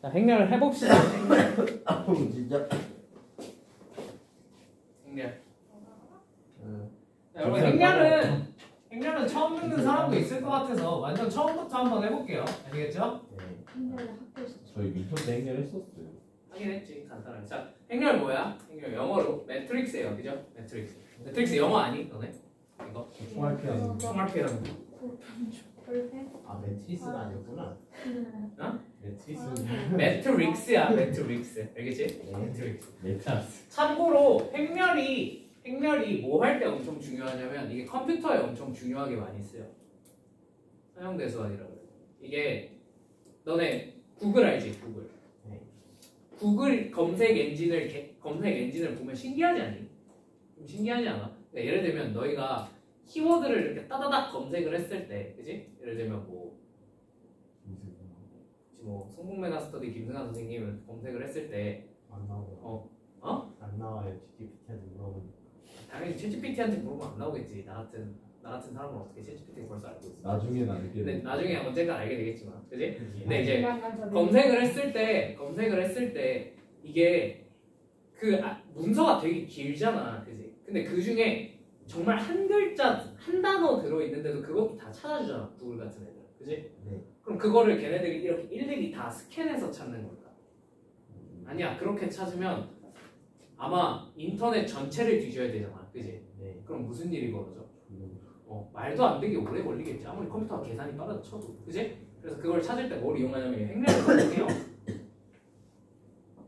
자, 행렬을 해봅시다. 아우 진짜. 행렬. 자, 여러분 행렬은 처음 듣는 사람도 있을 것 같아서 완전 처음부터 한번 해볼게요. 아시겠죠? 네. 행렬을 학교에서 저희 민턴 때 행렬했었어요. 하긴 했지 간단하게. 자, 행렬 뭐야? 행렬 영어로 매트릭스예요, 그죠? 매트릭스. 매트릭스 영어 아니? 너네? 이거 총알 피하는. 총알 피하는 거. 볼펜? 아 매트리스가 아니었구나. 어? 매트리스. 매트릭스야, 매트릭스. 알겠지? 네. 매트릭스. 매트리스. 참고로 행렬이 뭐 할 때 엄청 중요하냐면 이게 컴퓨터에 엄청 중요하게 많이 쓰여. 사용대소환이라고 그래. 이게 너네 구글 알지? 구글. 네. 구글 검색 엔진을 보면 신기하지 않니? 좀 신기하지 않아? 그러니까 예를 들면 너희가 키워드를 이렇게 따다닥 검색을 했을 때, 그지? 예를 들면 뭐 성북 메가스터디 김승환 선생님을 검색을 했을 때, 안 나와요. 안 나와요. GPT한테 물어보니까. 당연히 챗GPT한테 물어보면 안 나오겠지. 나 같은 사람은 어떻게 챗GPT 벌써 알고 있어? 나중에는 알게 근데 돼. 나중에 언젠가 알게 되겠지만, 그지? 근데 이제 조만간 저는 검색을 했을 때 이게 문서가 되게 길잖아, 그지? 근데 그 중에 정말 한 글자, 한 단어 들어있는데도 그것도 다 찾아주잖아, 구글 같은 애들, 그지? 네. 그럼 그거를 걔네들이 이렇게 일일이 다 스캔해서 찾는 걸까? 아니야, 그렇게 찾으면 아마 인터넷 전체를 뒤져야 되잖아, 그지? 네. 그럼 무슨 일이 벌어져? 말도 안 되게 오래 걸리겠지. 아무리 컴퓨터가 계산이 빠르다 쳐도, 그지? 그래서 그걸 찾을 때 뭘 이용하냐면 행렬을 활용해요.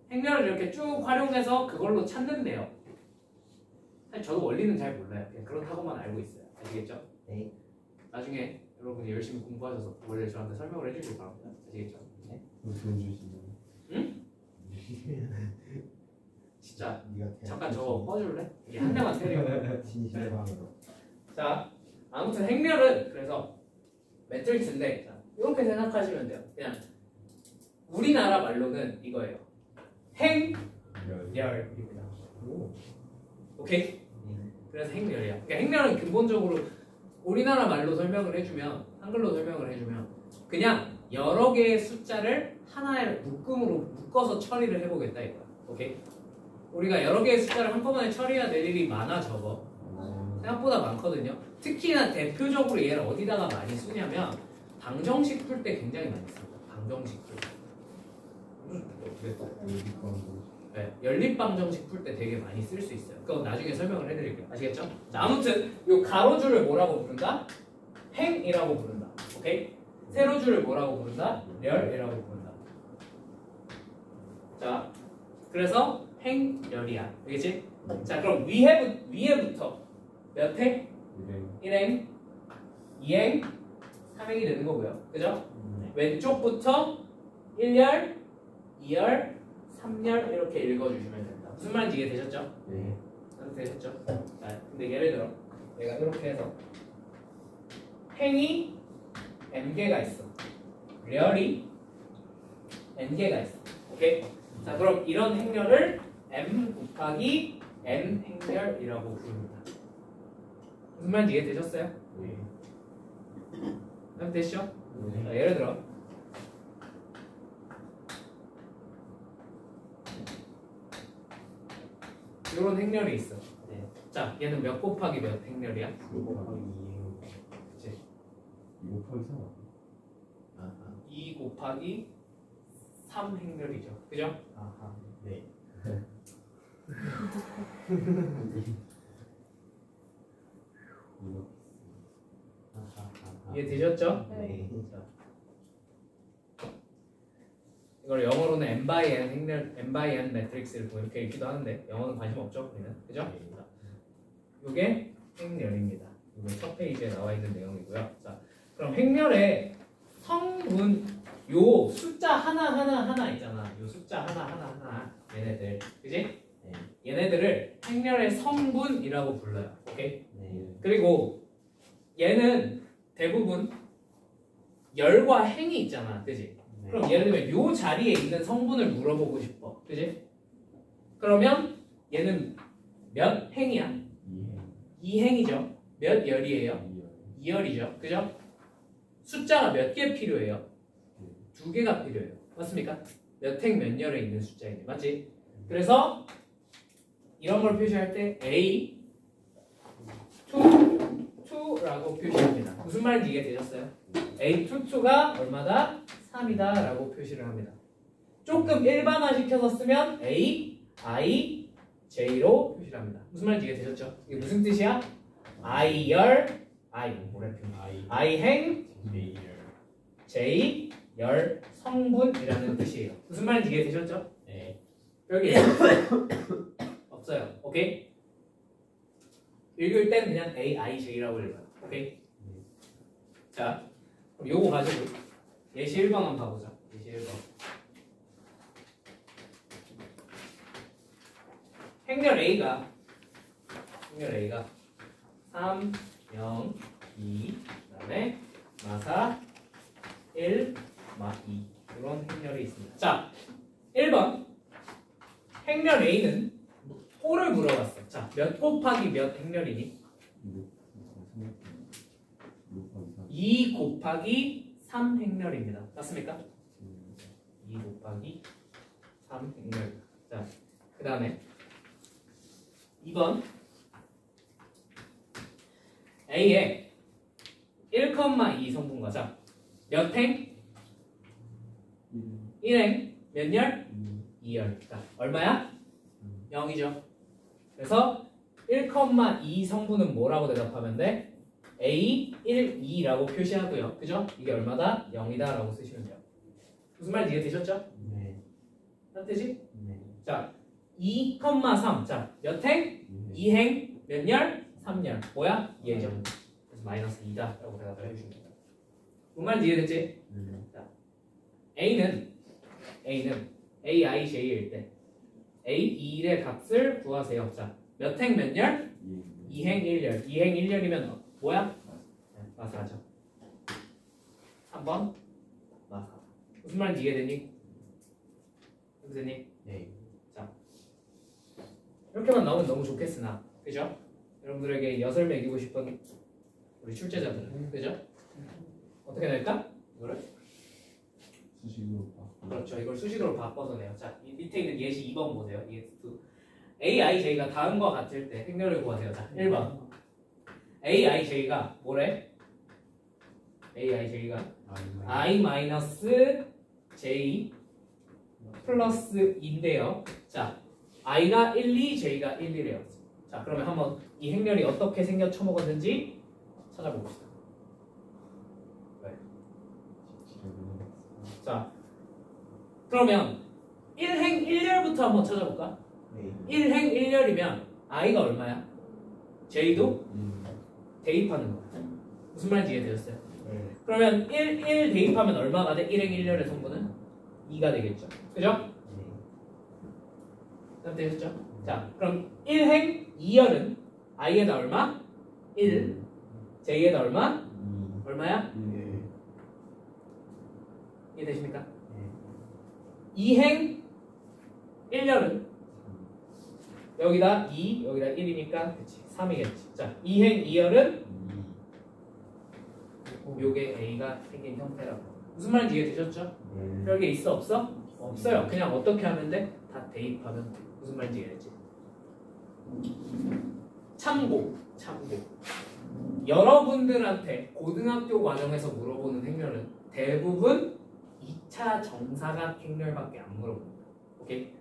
행렬을 이렇게 쭉 활용해서 그걸로 찾는데요. 사실 저도 원리는 잘 몰라요. 그냥 그렇다고만 알고 있어요. 아시겠죠? 네. 나중에 여러분이 열심히 공부하셔서 원래 저한테 설명을 해주길 바랍니다. 아시겠죠? 네. 돈 주시면. 응? 진짜 네가 잠깐 저거 꺼줄래? 이게 한 대만 때려. 진실의 방으로. 자, 아무튼 행렬은 그래서 매트릭스인데, 자, 이렇게 생각하시면 돼요. 그냥 우리나라 말로는 이거예요. 행렬입니다. 오케이? 그래서 행렬이야. 그러니까 행렬은 근본적으로 우리나라 말로 설명을 해주면, 한글로 설명을 해주면 그냥 여러 개의 숫자를 하나의 묶음으로 묶어서 처리를 해보겠다 이거야. 오케이? 우리가 여러 개의 숫자를 한꺼번에 처리해야 될 일이 많아, 적어. 생각보다 많거든요. 특히나 대표적으로 얘를 어디다가 많이 쓰냐면 방정식 풀 때 굉장히 많이 씁니다. 방정식 풀 때. 네, 연립방정식 풀 때 되게 많이 쓸 수 있어요. 그건 나중에 설명을 해드릴게요. 아시겠죠? 자, 아무튼 이 가로줄을 뭐라고 부른다? 행이라고 부른다. 오케이? 세로줄을 뭐라고 부른다? 렬이라고 부른다. 자, 그래서 행렬이야. 알겠지? 자, 그럼 위에부터 몇 행? 1행, 2행, 3행이 되는 거고요. 그죠? 왼쪽부터 1열, 2열, 3열 이렇게 읽어주시면 됩니다. 무슨 말인지 이해되셨죠? 네. 되셨죠? 자, 근데 예를 들어 내가 이렇게 해서 행이 n개가 있어. 렬이 n개가 있어. 오케이? 자, 그럼 이런 행렬을 m 곱하기 n 행렬이라고 부릅니다. 무슨 말인지 이해되셨어요? 네. 되시죠? 네. 자, 예를 들어 이런 행렬이 있어. 네. 자, 얘는 몇 곱하기 몇 행렬이야? 2 곱하기 2행. 그치? 2 곱하기 3. 2 곱하기 3 행렬이죠. 그죠? 아하. 네. 이해되셨죠? 네. 이걸 영어로는 n by n 행렬, n by n 매트릭스를 뭐 이렇게 읽기도 하는데 영어는 관심 없죠, 우리는. 그죠? 이게 행렬입니다. 이거 첫 페이지에 나와 있는 내용이고요. 자, 그럼 행렬의 성분, 요 숫자 하나 있잖아. 요 숫자 하나 얘네들, 그지? 네. 얘네들을 행렬의 성분이라고 불러요. 오케이? 네. 그리고 얘는 대부분 열과 행이 있잖아, 그지? 네. 그럼 예를 들면 요 자리에 있는 성분을 물어보고 싶어, 그지? 그러면 얘는 몇 행이야? 2행이죠. 몇 열이에요? 2열이죠. 그죠? 숫자가 몇 개 필요해요? 2개가 필요해요. 맞습니까? 몇 행 몇 열에 있는 숫자이네. 맞지? 그래서 이런 걸 표시할 때 A 2라고 표시합니다. 무슨 말인지 이해되셨어요? A22가 얼마다? 3이다 라고 표시를 합니다. 조금 일반화 시켜서 쓰면 A, I, J로 표시를 합니다. 무슨 말인지 이해되셨죠? 이게 무슨 뜻이야? I열, I행, J, 열, 성분이라는 뜻이에요. 무슨 말인지 이해되셨죠? 네. 여기 없어요. 오케이? 읽을 땐 그냥 A, I, J라고 읽어요. 오케이? 자, 그럼 요거 가지고 예시 1번 한번 봐보자. 예시 1번. 행렬 A가 3, 0, 2, 그 다음에 마사 1, 마 2 이런 행렬이 있습니다. 자, 1번 행렬 A는 호를 물어봤어. 자, 몇 곱하기 몇 행렬이니? 2 곱하기 3 행렬입니다. 맞습니까? 2 곱하기 3 행렬. 자, 그 다음에 2번 A의 1,2 성분과 자, 몇 행? 1행 몇 열? 2열. 자, 얼마야? 0이죠. 그래서 1,2 성분은 뭐라고 대답하면 돼? A 1, 2라고 표시하고요. 그죠? 이게 얼마다? 0이다 라고 쓰시면 돼요. 무슨 말인지 이해되셨죠? 네. 딴뜻이? 네. 자, 2,3. 자, 몇 행? 2행 몇 열? 3열. 뭐야? 2죠. 그래서 마이너스 2다 라고 대답을 해주시면 됩니다. 무슨 말인지 이해됐지? 자, A는 A, I, J일 때 A, 2의 값을 구하세요. 자, 몇 행 몇 열? 2행 1열. 2행 1열이면 뭐야? 네, 마사죠. 3번 마사. 무슨 말인지 이해되니? 선생님? 네. 자, 이렇게만 나오면 너무 좋겠으나, 그죠? 여러분들에게 엿을 매기고 싶은 우리 출제자들은, 그죠? 어떻게 낼까? 이거를? 수식으로 봐. 그렇죠. 이걸 수식으로 바꿔서 내요. 자, 이 밑에 있는 예시 2번 보세요. EX2. A, I, J가 다음과 같을 때 행렬을 구하세요. 자, 1번. A, I, J가 뭐래? A, I, J가 I 마이너스 J 플러스 2인데요. 자, I가 1, 2, J가 1, 1이에요. 자, 그러면 한번 이 행렬이 어떻게 생겨 처먹었는지 찾아봅시다. 자, 그러면 1행 1열부터 한번 찾아볼까? 네. 1행 1열이면 I가 얼마야? J도 대입하는 거야. 무슨 말인지 이해되셨어요? 네. 그러면 1 대입하면 얼마가 돼? 1행 1열의 성분은 2가 되겠죠. 그죠? 되셨죠? 자, 그럼 1행 2열은 I에다 얼마? 1, J에다 얼마? 얼마야? 네. 이해되십니까? 네. 2행 1열은 여기다 2, 여기다 1이니까 그치 3이겠지. 자, 2행 2열은 요게 A가 생긴 형태라고. 무슨 말인지 이해되셨죠? 네. 별게 있어 없어? 없어요. 그냥 어떻게 하면 돼? 다 대입하면 돼. 무슨 말인지 이해되지? 참고. 여러분들한테 고등학교 과정에서 물어보는 행렬은 대부분 2차 정사각 행렬밖에 안 물어봅니다. 오케이?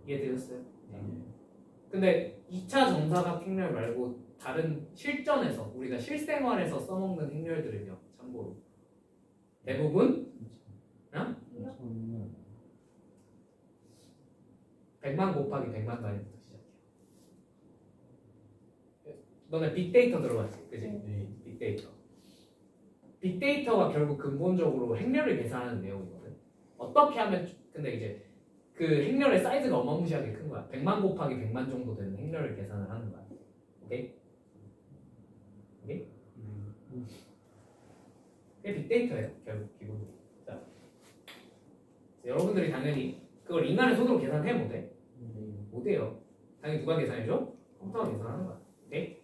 이해되셨어요? 근데 2차 정사각 행렬 말고 다른 실전에서 우리가 실생활에서 써먹는 행렬들은요. 참고로 대부분 100만 곱하기 100만 단위부터 시작해요. 너네 빅데이터 들어봤지? 그지? 네. 빅데이터. 빅데이터가 결국 근본적으로 행렬을 계산하는 내용이거든. 어떻게 하면 근데 이제 그 행렬의 사이즈가 어마무시하게 큰 거야. 100만 곱하기 100만 정도 되는 행렬을 계산을 하는 거야. 오케이? 오케이? 그게 빅데이터예요. 결국 기본적으로. 자, 여러분들이 당연히 그걸 인간의 손으로 계산해 못해? 못해요. 당연히 누가 계산해줘? 컴퓨터가 계산하는 거야. 오케이?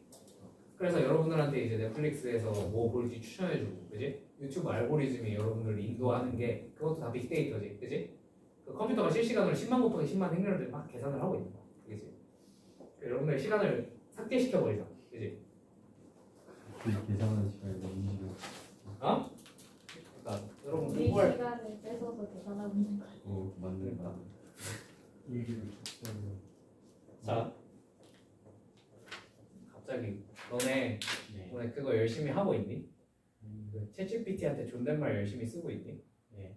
그래서 여러분들한테 이제 넷플릭스에서 뭐 볼지 추천해주고, 그지? 유튜브 알고리즘이 여러분들을 인도하는 게 그것도 다 빅데이터지, 그지? 그 컴퓨터가 실시간으로 10만 곱하기 10만 행렬을 막 계산을 하고 있는 거야, 그지? 여러분들 시간을 삭제시켜 버리자, 그지? 그 계산하는 시간이 너무 길어. 어? 그러니까 여러분 우리 공부할 시간을 뺏어서 계산하고 있는 거야. 맞는 그러니까. 거. 일기를 쳤어요. 자, 갑자기 너네 네. 그거 열심히 하고 있니? 그 챗GPT한테 존댓말 열심히 쓰고 있니? 네.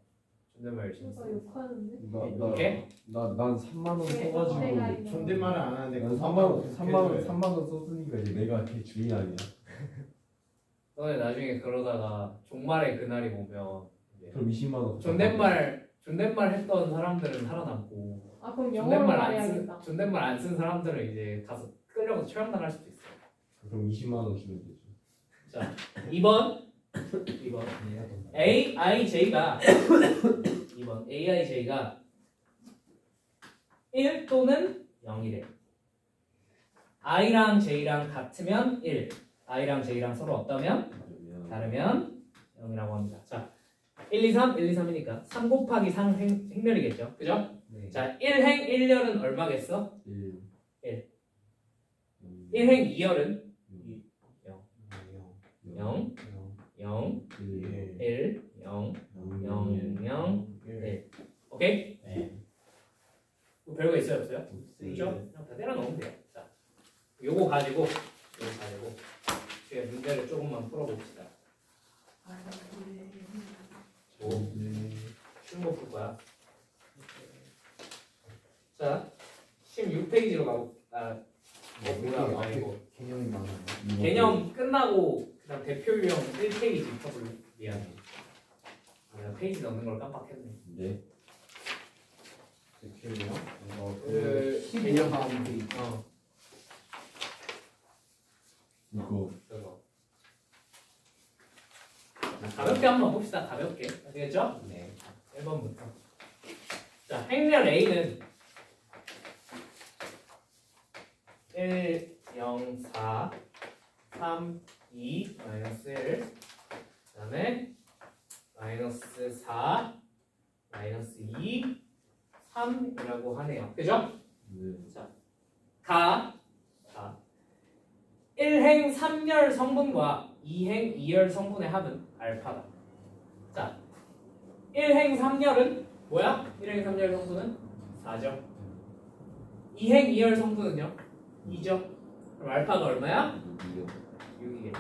존댓말 열심히 누가 쓰고. 욕하는데? 이렇게? 난 3만 원 왜 써가지고 내가 이거- 존댓말을 안 하는데 난 그 3만 원 썼으니까 이제 내가 걔 주인 아니야. 너네 나중에 그러다가 종말의 그날이 오면 이제 그럼 20만 원. 존댓말 했던 사람들은 살아남고 아 그럼 영어로 말해야겠다. 존댓말 안 쓴 사람들은 이제 가서 끌려서 처형당할 수도 있어. 그럼 20만 원 주면 되지. 자, 2번 AIJ가 2번 AIJ가 1 또는 0이래. I랑 J랑 같으면 1, I랑 J랑 서로 없다면 다르면 0이라고 합니다. 자, 1, 2, 3, 1, 2, 3이니까 3 곱하기 3 행렬이겠죠? 그죠? 네. 자, 1행 1열은 얼마겠어? 1. 1행 2열은 0, 0 0, 1 1, 0, 0, 0, 1. 오케이? 네. 뭐 별거 있어요? 없어요? 그죠? 그냥 다 때려 넣으면 돼요. 자, 요거 가지고 제가 문제를 조금만 풀어봅시다. 오, 쉬운 거 풀 거야. 자, 16페이지로 가고, 뭐야, 아니고. 개념이 많아요. 개념 끝나고 그다음 대표 유형 1페이지 펴볼 미안해. 내가 페이지 넣는 걸 깜빡했네. 네. 대표요? 개념 다음 이거 그거. 가볍게 한번 봅시다. 가볍게. 아시겠죠? 네. 1번부터. 자, 행렬 A는 1, 0, 4, 3, 2, 마이너스 1, 그 다음에 마이너스 4, 마이너스 2, 3이라고 하네요. 그죠? 네. 가 1행 3열 성분과 2행 2열 성분의 합은 알파다. 자, 1행 3열은 뭐야? 1행 3열 성분은 4죠. 2행 2열 성분은요? 2죠. 그럼 알파가 얼마야? 6이겠죠.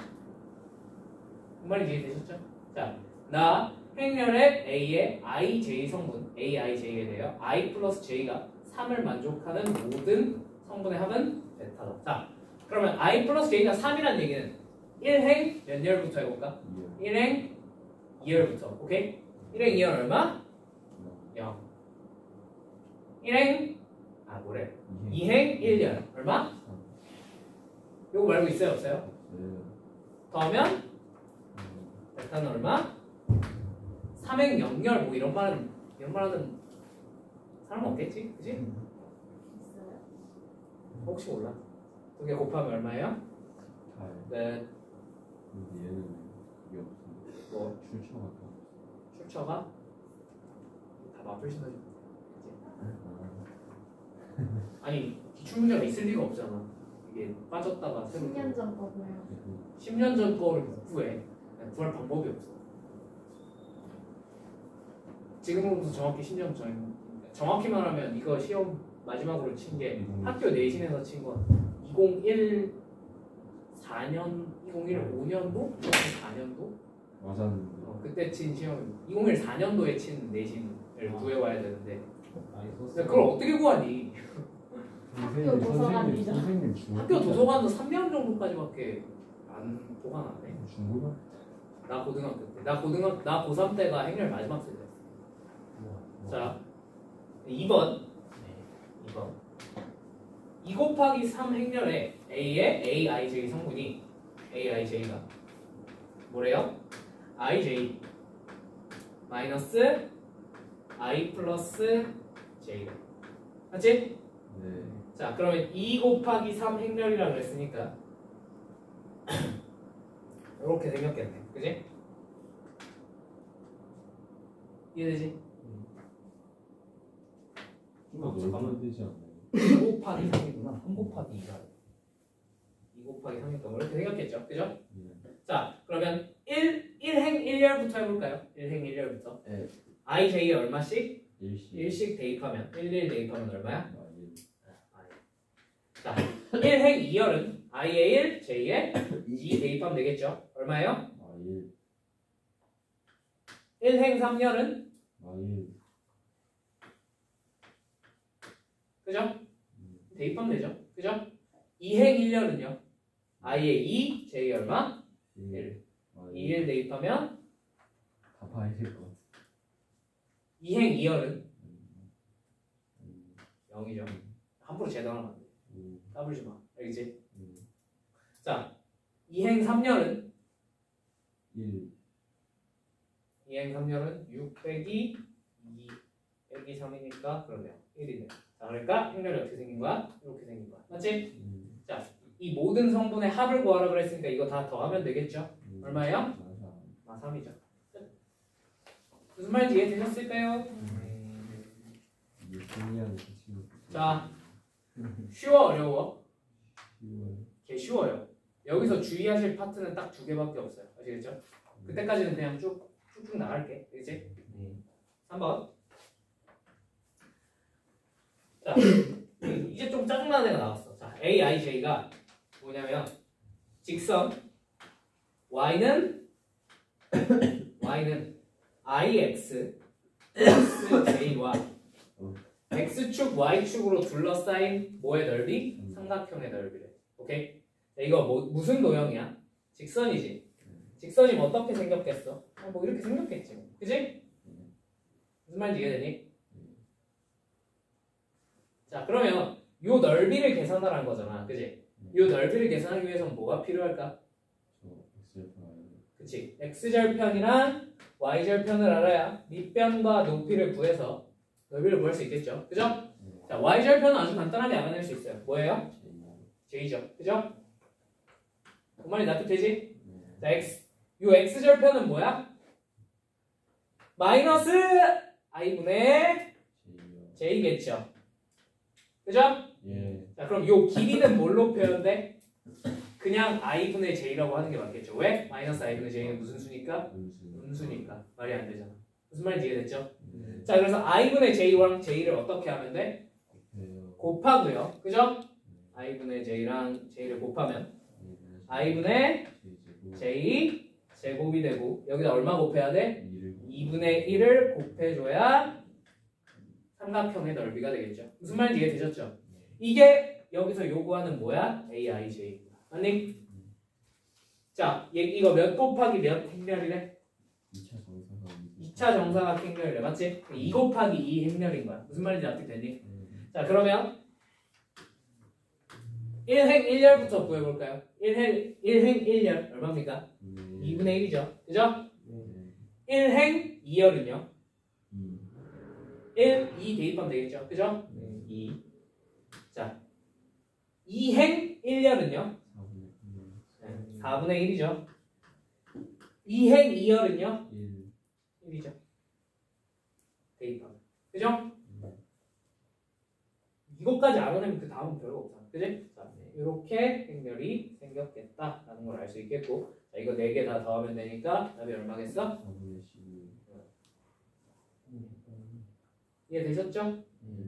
그 말이 이해되셨죠? 자, 나 행렬의 A의 IJ 성분, AIJ에 대하여 I 플러스 J가 3을 만족하는 모든 성분의 합은 베타다. 자, 그러면 I 플러스 J가 3이라는 얘기는 1행 몇 열부터 해볼까? 1행 2열부터. 오케이? 1행 2열 얼마? 0. 1행 2행 1열 얼마? 요거 말고 있어요? 없어요? 더하면 베타는 얼마? 3행 0열 뭐 이런 말은 하는 사람 없겠지? 그치? 있어요? 혹시 몰라? 두 개 곱하면 얼마예요? 네. 근데 얘는 그게 없어. 뭐 출처가 출처가 다 맞불신하지. 아니 기출 문제가 있을 리가 없잖아. 이게 빠졌다가 새로 10년 전 거고요. 10년 전 거를 구해. 구할 방법이 없어. 지금으로부터 정확히 10년 전. 정확히 말하면 이거 시험 마지막으로 친 게 학교 내신에서 친 건 2014년, 2015년도, 2014년도 맞았는데. 그때 친 시험 2014년도에 친 내신을 구해와야 되는데 많이 근데 썼어요. 그걸 어떻게 구하니? 학교 도서관이죠. 선생님 중국. 학교 도서관도 3년 정도까지밖에 안 보관 안 해. 중국어? 나 고등학교 때. 나 고3 때가 행렬 마지막 세대였어. 자, 2번. 2번. 2 곱하기 3 행렬에 A의 AIJ 성분이 AIJ가 뭐래요? IJ 마이너스 I 플러스 J래. 맞지? 네. 자, 그러면 2 곱하기 3 행렬이라고 그랬으니까 이렇게 생겼겠네. 그지? 이해되지? 좀더 잠깐만. 넓어야 되지 않나요? 2 곱하기 3이구나. 3 곱하기 2가 2 곱하기 3이니까 뭐 이렇게 생겼겠죠? 그죠? 자, 그러면 1행 1열부터 해볼까요? 1행 1열부터. 네. i, j에 얼마씩? 일시. 1씩 대입하면 1 대입하면 얼마야? 아, 일. 자, 1행 2열은 i에 1, j에 2 대입하면 되겠죠? 얼마예요? 아, 일. 1행 3열은 아, 일. 그죠? 대입하면 되죠? 그죠? 2행 1열은요? i에 2, j에 얼마? 1. 아, 2를 대입하면 다 봐야 될 것 같아. 2행 2열은 0이죠. 함부로 재단하면 안 돼. 까불지 마. 알겠지? 자, 2행 3열은 1. 2행 3열은 6 빼기 2 빼기 3이니까 그러네요. 1이네. 자, 그러니까 행렬이 어떻게 생긴 거야? 이렇게 생긴 거야. 맞지? 자, 이 모든 성분의 합을 구하라 그랬으니까 이거 다 더하면 되겠죠? 얼마예요? 아, 3이죠. 무슨 말인지 이해되셨을까요? 이게 신기한 친구. 자, 쉬워 어려워? 쉬워요. 개 쉬워요. 여기서 주의하실 파트는 딱 2개밖에 없어요. 아시겠죠? 그때까지는 그냥 쭉쭉 나갈게. 그치? 3번. 자, 이제 좀 짜증나는 애가 나왔어. 자, A, I, J가 뭐냐면 직선 Y는 IX 플러스 JY X축, Y축으로 둘러싸인 뭐의 넓이? 삼각형의 넓이래. 오케이? 자, 이거 무슨 도형이야? 직선이지. 직선이 뭐 어떻게 생겼겠어? 뭐 이렇게 생겼겠지. 그지? 무슨 말인지 이해되니? 자, 그러면 요 넓이를 계산하라는 거잖아. 그지? 요 넓이를 계산하기 위해서는 뭐가 필요할까? 그치? X절편이랑 Y절편을 알아야 밑변과 높이를 구해서 넓이를 구할 수 있겠죠. 그죠? 자, Y절편은 아주 간단하게 알아낼 수 있어요. 뭐예요? J죠. 그죠? 그 말이 납득되지? 자, 요 X절편은 뭐야? 마이너스 I분의 J겠죠. 그죠? 예. 자, 그럼 요 길이는 뭘로 표현돼? 그냥 I분의 J라고 하는 게 맞겠죠. 왜? 마이너스 I분의 J는 무슨 수니까? 음수니까. 말이 안 되잖아. 무슨 말인지 이해됐죠? 자, 그래서 I분의 J랑 J를 어떻게 하면 돼? 곱하고요. 그죠? I분의 J랑 J를 곱하면 I분의 J 제곱이 되고 여기다 얼마 곱해야 돼? 2분의 1을 곱해줘야 삼각형의 넓이가 되겠죠. 무슨 말인지 이해되셨죠? 이게 여기서 요구하는 뭐야? AIJ. 맞니? 자, 이거 몇 곱하기 몇 행렬이래? 2차 정사각 행렬이래. 맞지? 2 곱하기 2 행렬인 거야. 무슨 말인지 납득되니? 자, 그러면 1행 1열부터 구해볼까요? 1행 1열 얼마입니까? 2분의 1이죠. 그죠? 1행 2열은요? 1, 2 대입하면 되겠죠. 그죠? 2. 자, 2행 1열은요? 4분의 1이죠. 2행 2열은요? 1이죠. 대입하면. 그죠? 이것까지 알아내면 그 다음은 별거 없잖아. 그지? 자, 이렇게 행렬이 생겼겠다라는 걸 알 수 있겠고, 자, 이거 4개 다 더하면 되니까 답이 얼마겠어? 이해되셨죠? 네.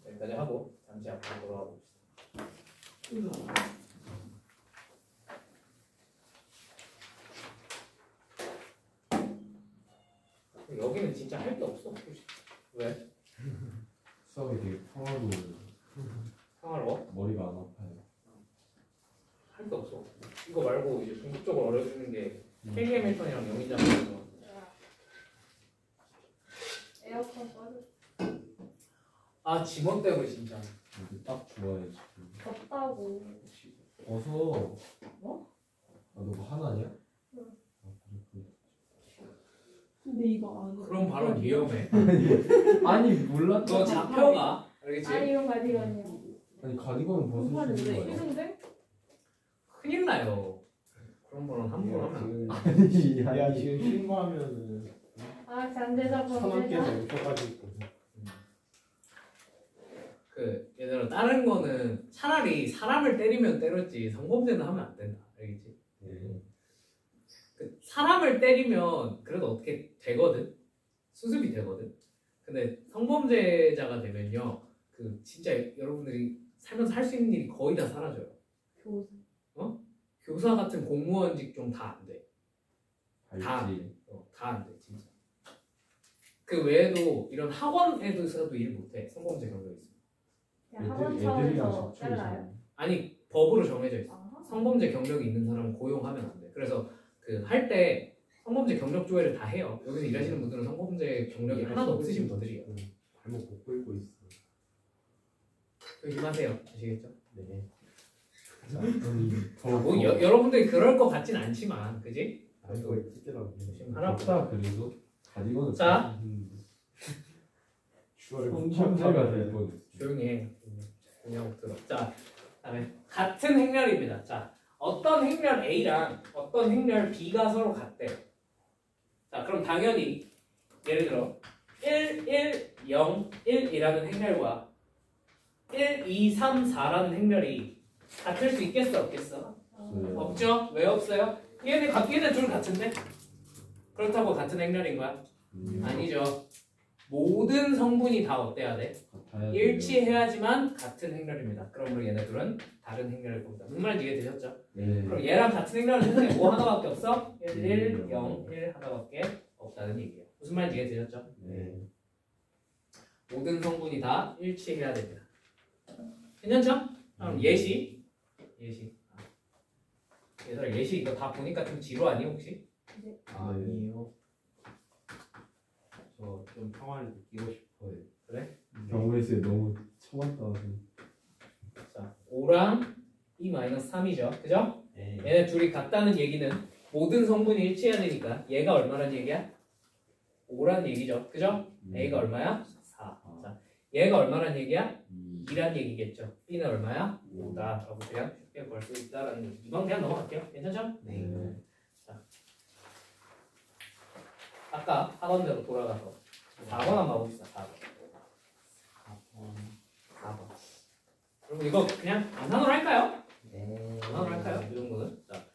여기까지 하고 잠시 앞으로 돌아가 봅시다. 여기는 진짜 할 게 없어. 왜? 수학이 되게 평화로워요. 평화로워? 머리가 안 아파요. 할 게 없어. 이거 말고 이제 궁극적으로 어려지는 게 켈리 해밀턴이랑 영인장이라서. 에어컨 꺼져. 아, 지원 때문에 진짜. 이게 딱 좋아해 지금. 덥다고. 어서. 뭐? 아, 너 하나냐? 응. 아, 그래. 근데 이거 안 해. 그럼 바로 위험해. 아니 몰랐다. 너 잡혀가. 알겠지? 아니 이건 가디건이야. 아니 가디건은 벗을 수 있는 거야. 싫은데? 큰일 나요. 그런 거는 함부로 하면 안 돼. 지금 야 지금 신고하면은 아, 자 반대자 천원께서 반대자. 오셔가지고 그 예를 들어 다른 거는 차라리 사람을 때리면 때렸지 성범죄는 하면 안 된다. 알겠지? 네. 그 사람을 때리면 그래도 어떻게 되거든. 수습이 되거든. 근데 성범죄자가 되면요, 그 진짜 여러분들이 살면서 할 수 있는 일이 거의 다 사라져요. 교사. 교사 같은 공무원 직종 다 안 돼. 다 안 발찌. 돼. 다 안 돼, 진짜. 그 외에도 이런 학원에서도 일 못해. 성범죄 경력이 있으면. 그냥 학원 차원에서 잘라요. 아니 법으로 정해져 있어. 아. 성범죄 경력이 있는 사람은 고용하면 안 돼. 그래서 그 할 때 성범죄 경력 조회를 다 해요. 여기서 일하시는 분들은 성범죄 경력이 하나도 없으신 분들이에요. 발목 못 끌고 있어. 조심하세요. 아시겠죠? 네. 뭐 여러분들이 그럴 것 같진 않지만, 그지? 이거 찢더라고. 조심하라고. 그래도 가디건은 자. 주얼을 성범죄가 될 뻔했어. 조용히 해. 그냥 들어. 자, 그다음에 같은 행렬입니다. 자, 어떤 행렬 A랑 어떤 행렬 B가 서로 같대요. 자, 그럼 당연히 예를 들어 1, 1, 0, 1이라는 행렬과 1, 2, 3, 4라는 행렬이 같을 수 있겠어, 없겠어? 네. 없죠? 왜 없어요? 얘네 둘 같은데? 그렇다고 같은 행렬인 거야? 아니죠. 모든 성분이 다 어때야 돼? 같아야 돼요. 일치해야지만 같은 행렬입니다. 그러므로 얘네 둘은 다른 행렬일 겁니다. 무슨 말인지 이해되셨죠? 네. 그럼 얘랑 같은 행렬은 세상에 뭐 하나밖에 없어? 1, 1, 0, 1 하나밖에 없다는 얘기예요. 무슨 말인지 이해되셨죠? 네. 모든 성분이 다 일치해야 됩니다. 괜찮죠? 그럼 예시. 얘들아, 예시 이거 다 보니까 좀 지루하니 혹시? 아니요. 저 좀 평화를 느끼고 싶어요. 그래? 경우에서 너무 처맞다. 자, 5랑 2-3이죠. 그죠? 네. 얘네 둘이 같다는 얘기는 모든 성분이 일치해야 되니까 얘가 얼마란 얘기야? 5란 얘기죠. 그죠? A가 얼마야? 4. 자, 얘가 얼마란 얘기야? 2란 얘기겠죠. B는 얼마야? 5다. 라고 그냥 쉽게 볼 수 있다라는 얘기. 이번 그냥 넘어갈게요. 괜찮죠? 네. 자, 아까 하던 대로 돌아가서 4번 한번 봐봅시다. 4번. 그럼 이거 그냥 암산으로 할까요? 네. 암산으로 할까요? 이 정도는. 자,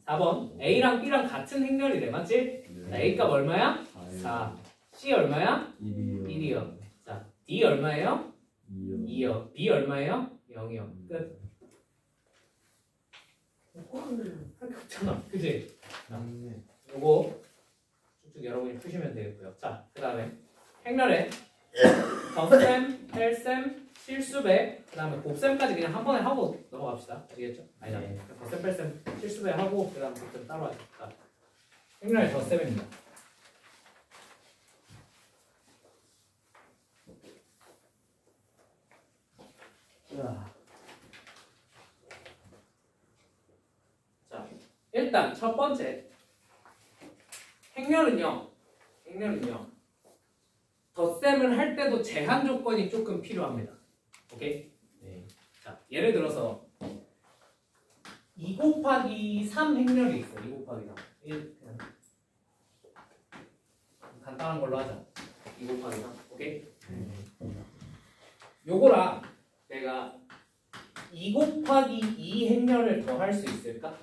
4번 A랑 B랑 같은 행렬이래. 맞지? 자, A 값 얼마야? 4. C 얼마야? 1이요. 자, D 얼마예요? 2요. B 얼마예요? 0이요. 끝. 할 게 없잖아. 그지? 네. 요거 쭉쭉 여러분이 푸시면 되겠고요. 자, 그 다음에 행렬에 덧셈, 뺄셈, 실수배, 그 다음에 곱셈까지 그냥 한 번에 하고 넘어갑시다. 아시겠죠? 아니다. 네. 덧셈, 뺄셈, 실수배 하고 그 다음 곱셈 따로 하죠. 자, 행렬의 덧셈입니다. 자, 일단 첫 번째 행렬은요. 덧셈을 할 때도 제한 조건이 조금 필요합니다. 오케이? 네. 자, 예를 들어서 2 곱하기 3 행렬이 있어. 2 곱하기 3. 그냥 간단한 걸로 하자. 2 곱하기 3. 오케이? 요거랑 내가 2 곱하기 2 행렬을 더 할 수 있을까?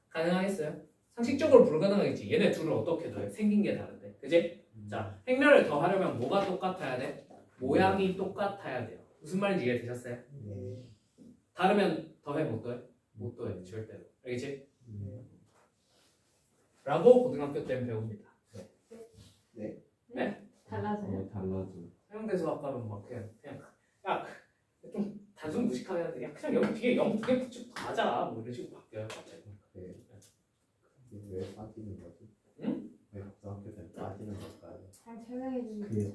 가능하겠어요? 상식적으로 불가능하겠지. 얘네 둘을 어떻게 더해? 생긴 게 다른데. 그지? 자, 행렬을 더 하려면 뭐가 똑같아야 돼? 모양이 똑같아야 돼요. 무슨 말인지 이해되셨어요? 네. 다르면 더해 못 더해? 못 더해. 절대로. 알겠지? 네. 라고 고등학교 때는 배웁니다. 달라져요. 달라져. 사용대수 아까는 막 그냥 야, 좀 단순 무식하게 하는데 야, 그냥 여기 뒤에 0 두 개 붙이고 가자. 뭐 이런 식으로 바뀌어요. 갑자기. 네. 왜 빠지는 거지? 응? 왜 고등학교 때 빠지는 걸까요? 잘 설명해 주세요.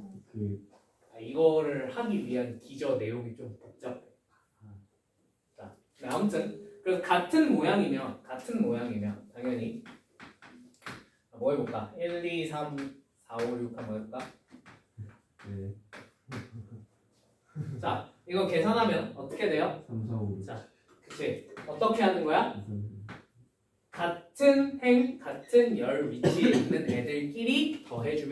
이거를 하기 위한 기저 내용이 좀 복잡해. 자, 아무튼 그래서 같은 모양이면 당연히 뭐 해볼까? 1, 2, 3, 4, 5, 6 한번 해볼까? 네. 자, 이거 계산하면 어떻게 돼요? 3, 4, 5. 자, 그치? 어떻게 하는 거야? 같은 열 위치에 있는 애들끼리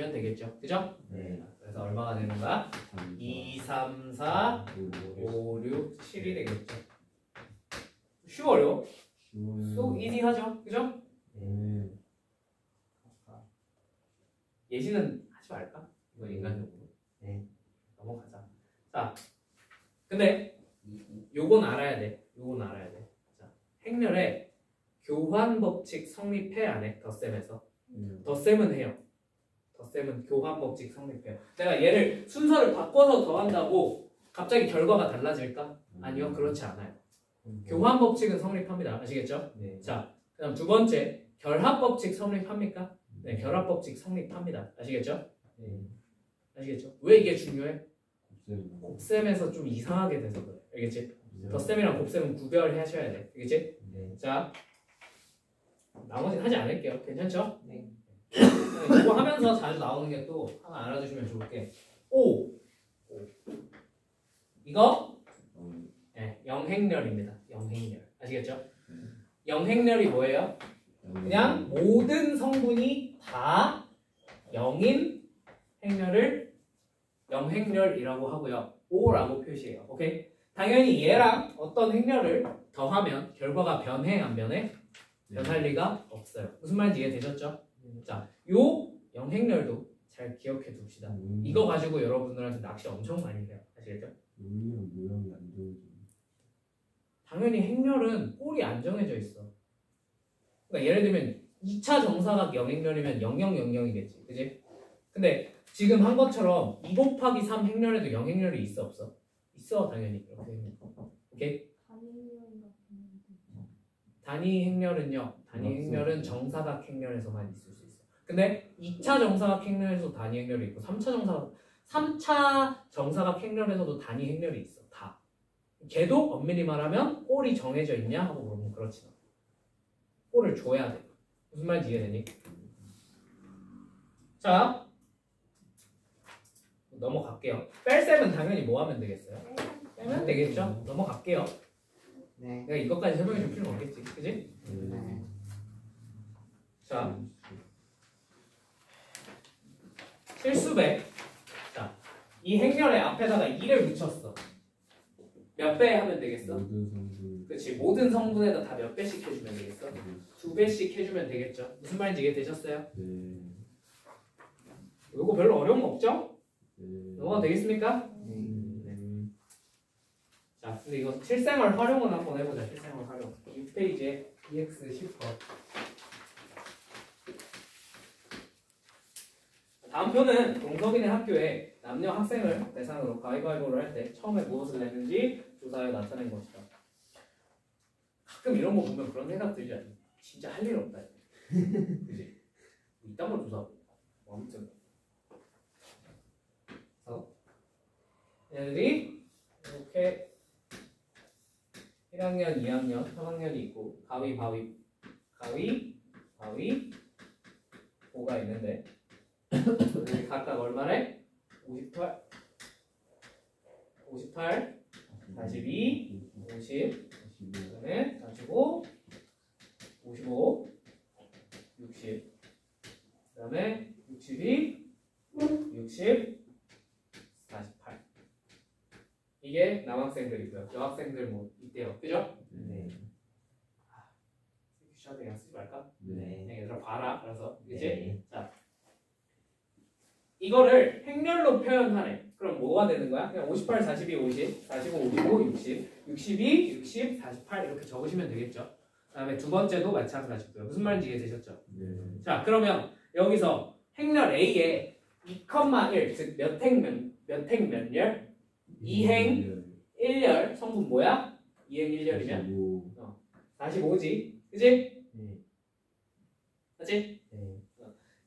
주면 되겠죠. 그죠? 네. 그래서 얼마가 되는 거야? 2, 3, 4, 5, 6, 7이 되겠죠. 쉬워요. 또 이지하죠. 그죠? 네. 예시는 하지 말까? 이거 인간적으로. 네. 넘어가자. 자, 근데 요건 알아야 돼. 요건 알아야 돼. 자, 행렬에 교환 법칙 성립해 안 해? 덧셈에서. 덧셈은 해요. 덧셈은 교환 법칙 성립해요. 내가 얘를 순서를 바꿔서 더한다고 갑자기 결과가 달라질까? 아니요, 그렇지 않아요. 교환 법칙은 성립합니다. 아시겠죠? 네. 자, 그다음 두 번째 결합 법칙 성립합니까? 네, 결합 법칙 성립합니다. 아시겠죠? 네. 아시겠죠? 왜 이게 중요해? 곱셈에서 좀 이상하게 돼서 그래. 알겠지? 덧셈이랑 곱셈은 구별하셔야 돼. 알겠지? 네. 자, 나머지는 하지 않을게요. 괜찮죠? 네. 이거 하면서 자주 나오는 게 또 하나 알아두시면 좋을 게 오! 이거 네, 영행렬입니다. 영행렬. 아시겠죠? 영행렬이 뭐예요? 그냥 모든 성분이 다 0인 행렬을 영행렬이라고 하고요. O라고 표시해요. 오케이? 당연히 얘랑 어떤 행렬을 더하면 결과가 변해 안 변해? 변할 리가 없어요. 무슨 말인지 이해되셨죠? 자, 요 영행렬도 잘 기억해 둡시다. 이거 가지고 여러분들한테 낚시 엄청 많이 해요. 아시겠죠? 모양이 안 좋은. 당연히 행렬은 꼴이 안 정해져 있어. 그러니까 예를 들면 2차 정사각 영행렬이면 0000이겠지. 그지? 근데 지금 한 것처럼 2 곱하기 3 행렬에도 영행렬이 있어 없어? 있어 당연히. 이렇게. 오케이? 단위 행렬은요. 단위 행렬은 정사각 행렬에서만 있을 수 있어. 근데 2차 정사각 행렬에서도 단위 행렬이 있고 3차 정사각 행렬에서도 단위 행렬이 있어. 다. 걔도 엄밀히 말하면 꼴이 정해져 있냐 하고 물으면 그렇지 않아. 꼴을 줘야 돼. 무슨 말인지 이해되니? 자, 넘어갈게요. 뺄셈은 당연히 뭐 하면 되겠어요? 빼면 되겠죠? 넘어갈게요. 네. 내가 이것까지 설명해 줄 필요는 없겠지. 그지? 네. 자, 실수배. 자, 이 행렬의 앞에다가 2를 붙였어. 몇 배 하면 되겠어? 모든 성분. 그렇지. 모든 성분에다 다 몇 배씩 해주면 되겠어? 2배씩 해주면 되겠죠? 무슨 말인지 이해되셨어요? 네. 이거 별로 어려운 거 없죠? 네. 넘어가도 되겠습니까? 자, 근데 이거 실생활 활용은 한번 해보자. 실생활 활용. 6페이지에 EX 10번. 다음 표는 동서빈의 학교에 남녀 학생을 대상으로 가위바위보를 할 때 처음에 무엇을 내는지 조사하여 나타낸 것이다. 가끔 이런 거 보면 그런 생각 들지 않니? 진짜 할 일 없다. 그지? 이딴 걸 조사하고. 아무튼. 얘들이 이렇게 1학년, 2학년, 3학년이 있고 가위바위보가 있는데 여기 각각 얼마래? 58, 42, 50, 그다음에 45, 55, 60, 그다음에 62, 60, 48. 이게 남학생들이고요. 여학생들 뭐 있대요. 그죠? 네. 슈아 그냥 쓰지 말까? 네. 그냥 얘들아 봐라. 그래서 그치? 네. 자, 이거를 행렬로 표현하래. 그럼 뭐가 되는 거야? 그냥 58, 42, 50, 45, 55, 60, 62, 60, 48 이렇게 적으시면 되겠죠. 그 다음에 두 번째도 마찬가지고요. 무슨 말인지 이해되셨죠? 네. 자, 그러면 여기서 행렬 A에 2,1 즉 몇 행 몇 열? 2행 1열 성분 뭐야? 2행 1열이면 45지. 그치? 네. 맞지? 네.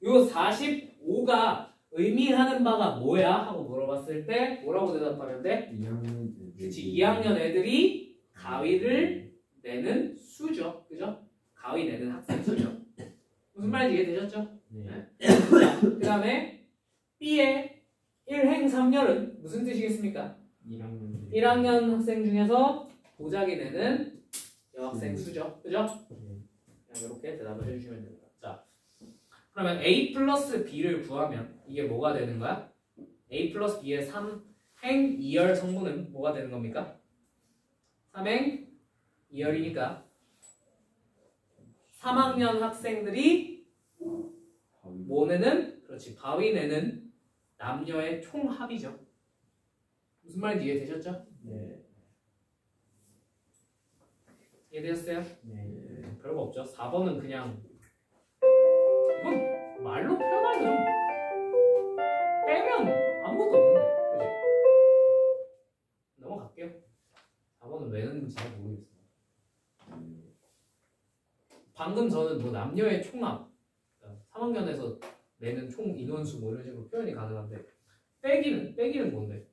요 45가 의미하는 바가 뭐야? 하고 물어봤을 때 뭐라고 대답하면 돼? 2학년. 그치, 2학년 애들이 가위를 내는 수죠. 그죠? 가위 내는 학생 수죠. 무슨 말인지 이해되셨죠? 네. 자, 그 다음에 B의 1행 3열은 무슨 뜻이겠습니까? 1학년 학생 중에서 도자기 내는 여학생 수죠. 그죠? 그냥 이렇게 대답을 해주시면 됩니다. 자, 그러면 a 플러스 b를 구하면 이게 뭐가 되는 거야? a 플러스 b의 3행 2열 성분은 뭐가 되는 겁니까? 3행 2열이니까 3학년 학생들이 뭐 내는? 그렇지, 바위 내는 남녀의 총합이죠. 무슨 말인지 이해되셨죠? 네. 이해되셨어요? 네. 별거 없죠. 4번은 그냥 이건 말로 표현하기 좀 빼면 아무것도 없는데, 그지? 넘어갈게요. 4번은 왜 넣는지 잘 모르겠어요. 방금 저는 뭐 남녀의 총합, 3학년에서 내는 총 인원수 뭐 이런 식으로 표현이 가능한데 빼기는 뭔데?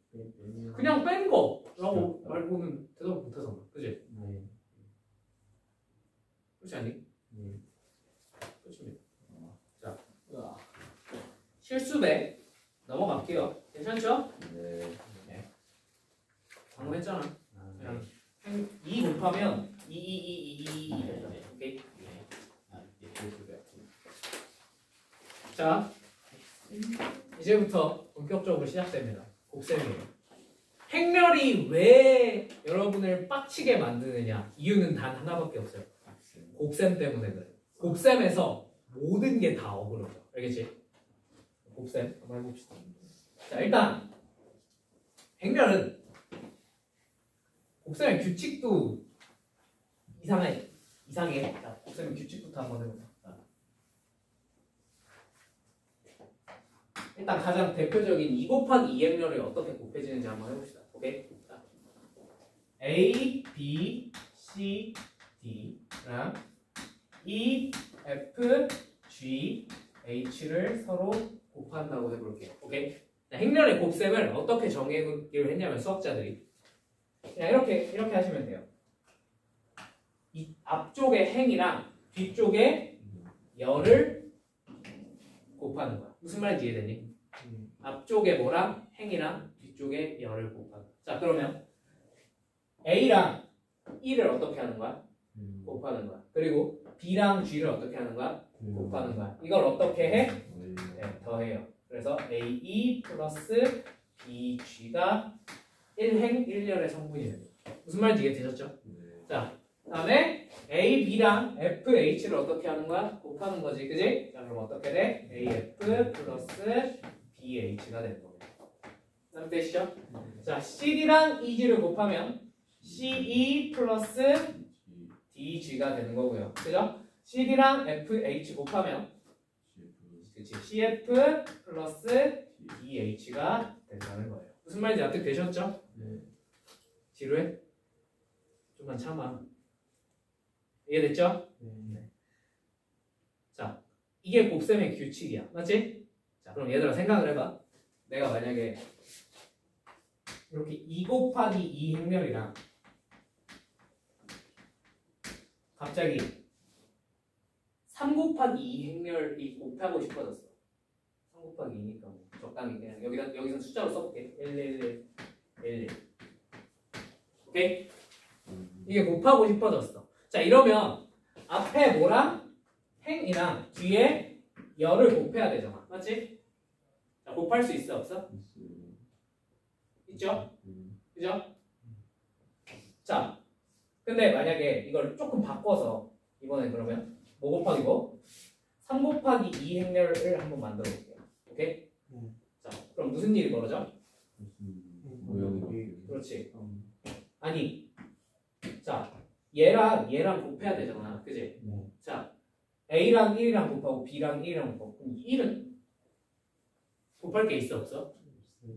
그냥 뺀 거라고 말고는 대답 못하잖아, 그지? 네. 그렇지 않니? 네. 그렇습니다. 자, 실수배 넘어갈게요. 괜찮죠? 네. 방금 했잖아. 아, 그냥 2 곱하면 2 오케이. 자, 이제부터 본격적으로 시작됩니다. 곱셈이에요. 행렬이 왜 여러분을 빡치게 만드느냐? 이유는 단 하나밖에 없어요. 곱셈 때문에 그래. 곱셈에서 모든 게 다 어그러져. 알겠지? 곱셈 한번 해봅시다. 자, 일단 행렬은 곱셈의 규칙도 이상해. 자, 곱셈의 규칙부터 한번 해보자. 일단 가장 대표적인 2 곱하기 2 행렬이 어떻게 곱해지는지 한번 해봅시다. 오케이? 자, A, B, C, D랑 E, F, G, H를 서로 곱한다고 해볼게요. 오케이? 자, 행렬의 곱셈을 어떻게 정의를 했냐면 수학자들이 그냥 이렇게 하시면 돼요. 이 앞쪽의 행이랑 뒤쪽의 열을 곱하는 거야. 무슨 말인지 이해되니? 앞쪽에 뭐랑 행이랑 뒤쪽에 열을 곱하는 거야. 자, 그러면 A랑 E를 어떻게 하는 거야? 곱하는 거야. 그리고 B랑 G를 어떻게 하는 거야? 곱하는 거야. 이걸 어떻게 해? 네, 더해요. 그래서 AE 플러스 BG가 1행 1열의 성분이 됩니다. 무슨 말인지 이해되셨죠? 자, 그 다음에 A, B랑 F, H를 어떻게 하는 거야? 곱하는 거지, 그지? 자, 그럼 어떻게 돼? AF 플러스 BH가 되는 겁니다. 그 다음 되시죠? 자, CD랑 EG를 곱하면 CE 플러스 DG가 되는 거고요. 그죠? CD랑 FH 곱하면 그치, CF 플러스 DH가 된다는 거예요. 무슨 말인지 납득되셨죠? 네. 지루해? 좀만 참아. 이해됐죠? 네. 자, 이게 곱셈의 규칙이야. 맞지? 자, 그럼 얘들아 생각을 해봐. 내가 만약에 이렇게 2 곱하기 2 행렬이랑 갑자기 3 곱하기 2 행렬이 곱하고 싶어졌어. 3 곱하기 2니까 뭐 적당히 그냥 여기서 숫자로 써볼게. 1, 1. 오케이? 이게 곱하고 싶어졌어. 자, 이러면 앞에 뭐랑 행이랑 뒤에 열을 곱해야 되잖아. 맞지? 자, 곱할 수 있어 없어? 있죠? 그죠? 자, 근데 만약에 이걸 조금 바꿔서 이번엔 그러면 뭐 곱하기 뭐? 3 곱하기 2 행렬을 한번 만들어 볼게요. 오케이? 자, 그럼 무슨 일이 벌어져? 모형이 그렇지. 아니, 자, 얘랑 곱해야 되잖아. 그지? 네. 자, A랑 1이랑 곱하고 B랑 1이랑 곱하고 그럼 1은 곱할 게 있어 없어?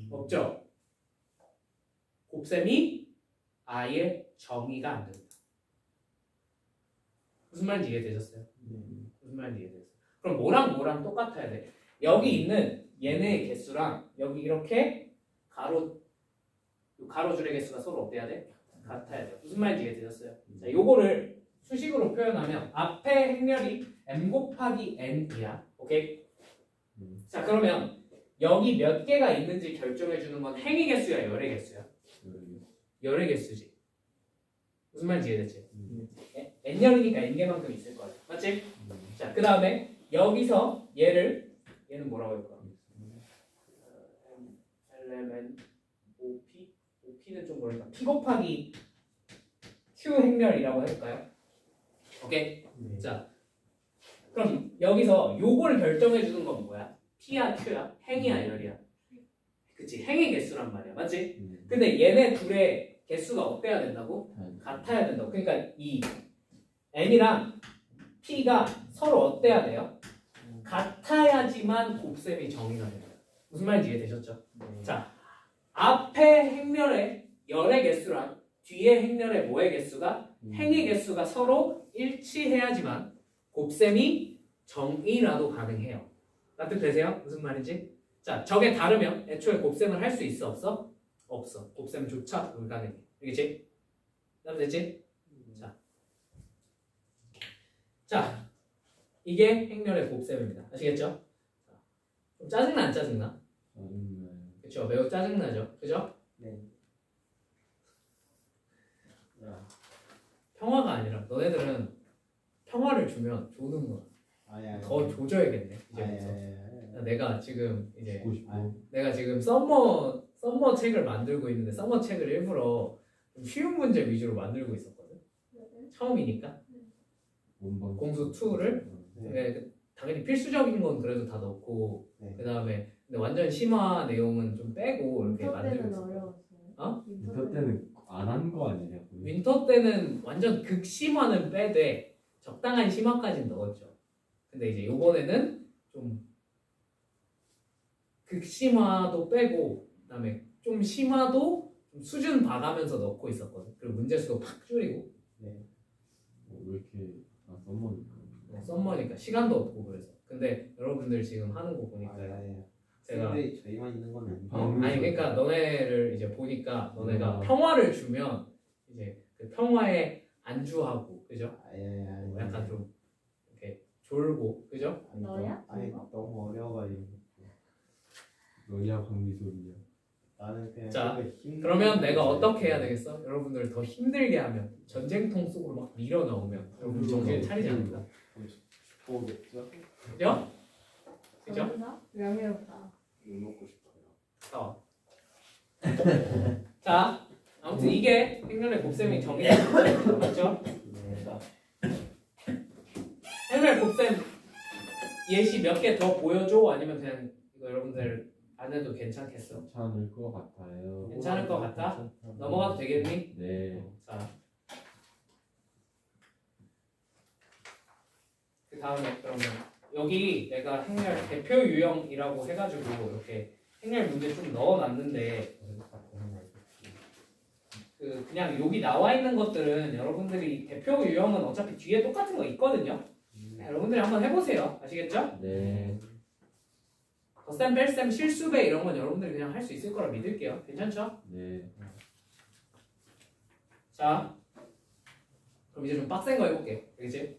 없죠? 곱셈이 아예 정의가 안 됩니다. 무슨 말인지 이해되셨어요? 무슨 말인지 이해되셨어요? 그럼 뭐랑 똑같아야 돼? 여기 있는 얘네의 개수랑 여기 이렇게 가로줄의 개수가 서로 어때야 돼? 같아야 돼. 무슨 말인지 이해되셨어요? 자, 요거를 수식으로 표현하면 앞에 행렬이 m 곱하기 n이야. 오케이? 자, 그러면 여기 몇 개가 있는지 결정해 주는 건 행의 개수야, 열의 개수야? 열의 개수지. 무슨 말인지 이해됐지? n열이니까 n개만큼 있을 거야. 맞지? 자, 그 다음에 여기서 얘는 뭐라고 할까? LMN OP는 좀 뭐랄까? P 곱하기 Q 행렬이라고 해볼까요? 오케이. 네. 자, 그럼 여기서 요걸 결정해 주는 건 뭐야? P야 Q야? 행이야 열이야? 그치, 행의 개수란 말이야, 맞지? 근데 얘네 둘의 개수가 어때야 된다고? 같아야 된다고. 그러니까 이 N이랑 P가 서로 어때야 돼요? 같아야지만 곱셈이 정의가 됩니다. 무슨 말인지 이해되셨죠? 네. 자, 앞에 행렬의 열의 개수랑 뒤에 행렬의 뭐의 개수가 행의 개수가 서로 일치해야지만 곱셈이 정의라도 가능해요. 납득되세요? 무슨 말인지? 자, 저게 다르면 애초에 곱셈을 할 수 있어 없어? 없어. 곱셈조차 불가능해. 알겠지? 납득됐지? 자, 이게 행렬의 곱셈입니다. 아시겠죠? 좀 짜증나 안 짜증나? 그렇죠. 매우 짜증나죠. 그죠? 네. 평화가 아니라 너네들은 평화를 주면 조는 거야. 아니. 더 조져야겠네. 아니. 이제부터. 내가 지금 이제 죽고 싶어. 내가 지금 썸머 책을 만들고 있는데 썸머 책을 일부러 좀 쉬운 문제 위주로 만들고 있었거든. 처음이니까 원본 공수 2를 네. 당연히 필수적인 건 그래도 다 넣고 네. 그 다음에 근데 완전 심화 내용은 좀 빼고 이렇게 윈터 만들고 때는 있어. 어려웠어요. 어? 인터 때는 안 한 거 아니냐? 윈터 때는 완전 극심화는 빼되 적당한 심화까지는 넣었죠. 근데 이제 요번에는 좀 극심화도 빼고 그다음에 좀 심화도 좀 수준 봐가면서 넣고 있었거든. 그리고 문제수도 팍 줄이고. 네. 왜 이렇게 썸머니까. 썸머니까 시간도 없고 그래서. 근데 여러분들 지금 하는 거 보니까 제가 근데 저희만 있는 건 아니고. 아니 그러니까 너네를 이제 보니까 너네가 음. 평화를 주면 이제 그 평화에 안주하고 그죠? 아니. 약간 좀 이렇게 졸고 그죠? 너야? 아니 그거? 너무 어려워가지고. 너냐 강미소리냐. 나는 그냥. 자, 되게 힘든 그러면 내가 거 어떻게 해야 되겠어? 여러분들 더 힘들게 하면 전쟁통 속으로 막 밀어 넣으면 여러분 정신 차리지 않을까? 좋겠죠? 그죠? 그죠? 정답? 명예롭다. 물 먹고 싶어요. 자, 아무튼 이게 행렬의 곱셈이 정의된 맞죠? 네. 자, 행렬 곱셈 예시 몇 개 더 보여줘? 아니면 그냥 이거 여러분들 안 해도 괜찮겠어? 괜찮을 것 같아요. 괜찮을 것 같다? 넘어가도 되겠니? 네. 자, 그 다음에 그러면 여기 내가 행렬 대표 유형이라고 해가지고 이렇게 행렬 문제 좀 넣어놨는데 그냥 여기 나와 있는 것들은 여러분들이 대표 유형은 어차피 뒤에 똑같은 거 있거든요. 여러분들이 한번 해보세요. 아시겠죠? 네. 덧셈, 뺄셈, 실수배 이런 건 여러분들이 그냥 할 수 있을 거라 믿을게요. 괜찮죠? 네. 자, 그럼 이제 좀 빡센 거 해볼게. 알겠지?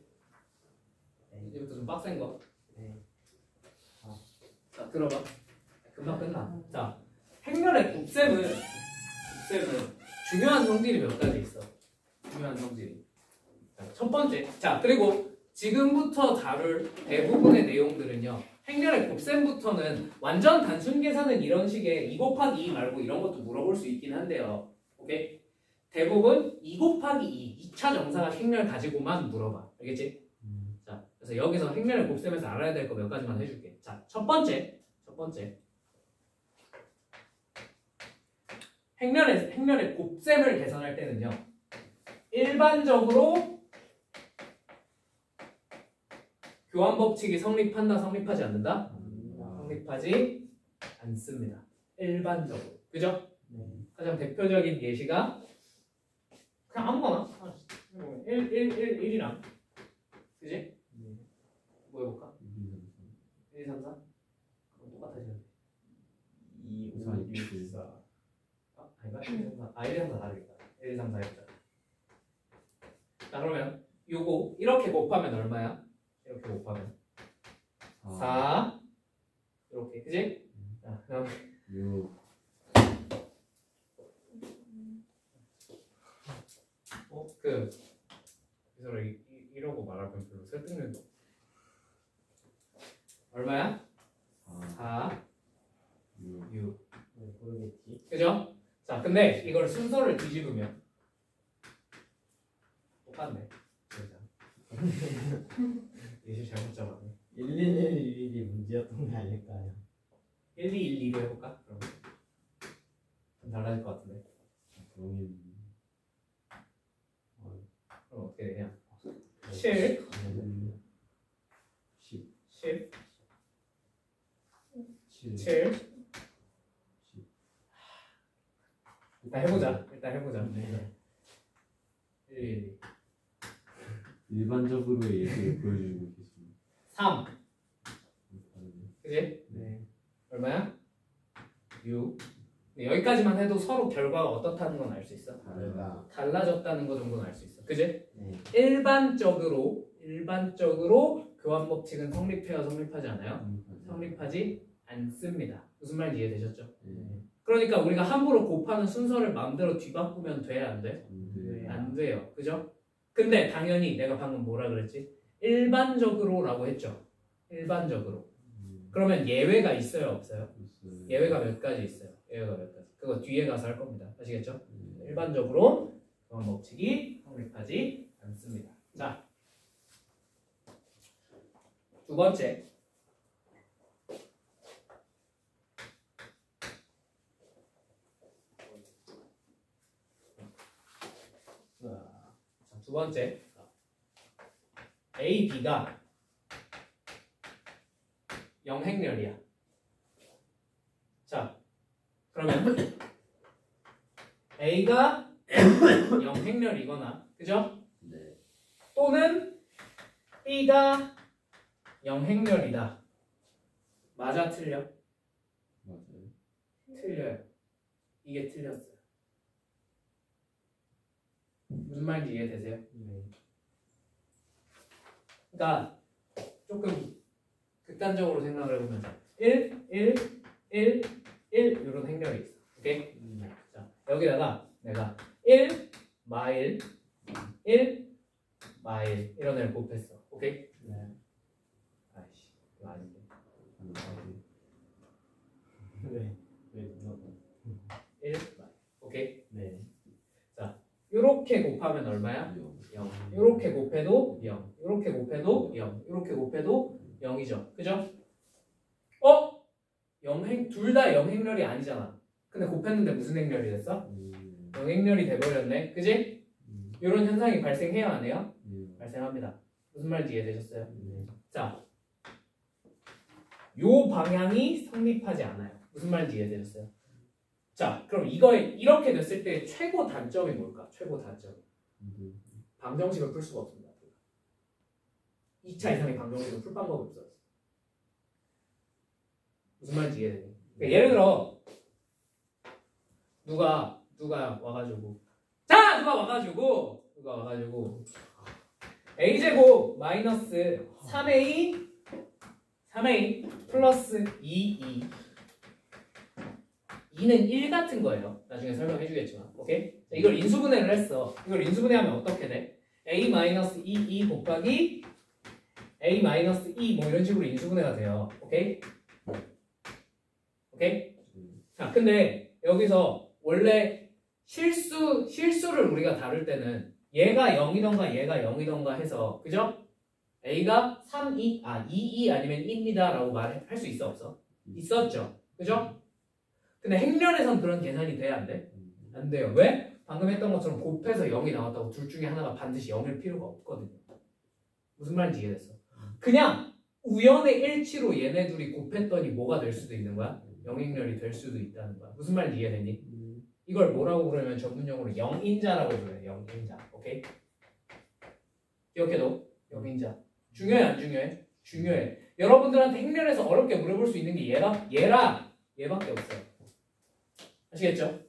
이제부터 좀 빡센 거. 네. 자, 들어봐. 금방 끝나. 자, 행렬의 곱셈은 중요한 성질이 몇 가지 있어. 중요한 성질이. 자, 첫 번째. 자, 그리고 지금부터 다룰 대부분의 내용들은요. 행렬의 곱셈부터는 완전 단순 계산은 이런 식의 2 곱하기 2 말고 이런 것도 물어볼 수 있긴 한데요. 오케이? 대부분 2 곱하기 2, 2차 정사각 행렬 가지고만 물어봐. 알겠지? 자, 그래서 여기서 행렬의 곱셈에서 알아야 될 거 몇 가지만 해줄게. 자, 첫 번째. 행렬의 곱셈을 계산할 때는요. 일반적으로 교환 법칙이 성립한다, 성립하지 않는다? 성립하지 않습니다. 일반적으로. 그죠? 가장 대표적인 예시가 그냥 아무거나 1이랑 그지? 뭐 해볼까? 1, 2, 3, 4? 그럼 똑같아지는 2, 5, 6, 4. 아닌가? 1, 2, 3, 4. 1, 2, 3, 4 다르겠다. 1, 2, 3, 4 했다. 자, 그러면 요거 이렇게 곱하면 얼마야? 이렇게 곱하면 4 이렇게, 그지? 자, 그다음 6. 그래서 이러고 말하면 별로 설득력이 없어. 얼마야? 4 4, 6 6. 네, 모르겠지. 그죠? 자, 근데 이걸 순서를 뒤집으면 똑같네. 예시 잘못 잡았네. 1111이 문제였던 게 아닐까요? 1, 2, 1, 2로 해볼까? 그럼 좀 달라질 것 같은데. 동일 그럼 어떻게 되냐? 7, 10 10, 7 7. 10 일단 해보자. 일단 해보자. 네. 1, 2, 일반적으로의 예시를 보여주고 계십니다. 3. 그지? 네. 얼마야? 6. 여기까지만 해도 서로 결과가 어떻다는 건 알 수 있어. 다르다. 달라졌다는 거 정도는 알 수 있어. 그지? 네. 일반적으로 교환 법칙은 성립해요, 성립하지 않아요? 성립하지 않습니다. 무슨 말인지 이해되셨죠? 네. 그러니까 우리가 함부로 곱하는 순서를 마음대로 뒤바꾸면 돼, 안 돼? 네. 안 돼요. 그죠? 근데 당연히 내가 방금 뭐라 그랬지? 일반적으로라고 했죠. 일반적으로. 그러면 예외가 있어요, 없어요? 예외가 몇 가지 있어요. 예외가 몇 가지. 그거 뒤에 가서 할 겁니다. 아시겠죠? 일반적으로 교환 법칙이 성립하지 않습니다. 자, 두 번째. 자, 두 번째. A, B가 영행렬이야. 자, 그러면 A가 영행렬이거나, 그죠? 네. 또는 B가 영행렬이다. 맞아, 틀려? 맞아요. 틀려요. 이게 틀렸어요. 무슨 말인지 이해되세요? 네. 그러니까 조금 극단적으로 생각을 해보면 1, 1, 1, 1 이런 행렬이 있어. 오케이? 자, 여기다가 내가 1 마일 1 마일 이런 애를 곱했어. 오케이? 네. 아이씨, 이거 아닌데. 왜? 왜 누가? 1 마일. 오케이? 네. 자, 요렇게 곱하면 얼마야? 0. 요렇게 곱해도 0. 요렇게 곱해도 0. 요렇게 곱해도 0이죠. 그죠? 둘 다 영행렬이 아니잖아. 근데 곱했는데 무슨 행렬이 됐어? 영행렬이 돼버렸네. 그지? 이런 현상이 발생해요, 안 해요? 발생합니다. 무슨 말인지 이해되셨어요? 자, 요 방향이 성립하지 않아요. 무슨 말인지 이해되셨어요? 자, 그럼 이거에 이렇게 됐을 때 최고 단점이 뭘까? 최고 단점. 방정식을 풀 수가 없습니다. 2차 이상의 방정식을 풀 방법이 없어요. 무슨 말인지 이해되니? 그러니까 예를 들어 누가 와가지고 a제곱 마이너스 3a 플러스 2e 2는 1 같은 거예요. 나중에 설명해 주겠지만. 오케이? 자, 이걸 인수분해를 했어. 이걸 인수분해하면 어떻게 돼? a 마이너스 2e 곱하기 a 마이너스 2 뭐 이런 식으로 인수분해가 돼요. 오케이? 오케이? 자, 근데 여기서 원래 실수를 우리가 다룰 때는 얘가 0이던가 얘가 0이던가 해서, 그죠? a가 2e 아니면 2입니다 라고 말할 수 있어, 없어? 있었죠. 그죠? 근데 행렬에선 그런 계산이 돼야 안 돼? 안 돼요. 왜? 방금 했던 것처럼 곱해서 0이 나왔다고 둘 중에 하나가 반드시 0일 필요가 없거든요. 무슨 말인지 이해됐어? 그냥 우연의 일치로 얘네 둘이 곱했더니 뭐가 될 수도 있는 거야? 영행렬이 될 수도 있다는 거야. 무슨 말인지 이해되니? 이걸 뭐라고 부르면 전문용어로 영인자라고 불러요. 영인자. 오케이? 기억해둬. 영인자. 중요해 안 중요해? 중요해. 여러분들한테 행렬에서 어렵게 물어볼 수 있는 게 얘밖에 없어요. 아시겠죠?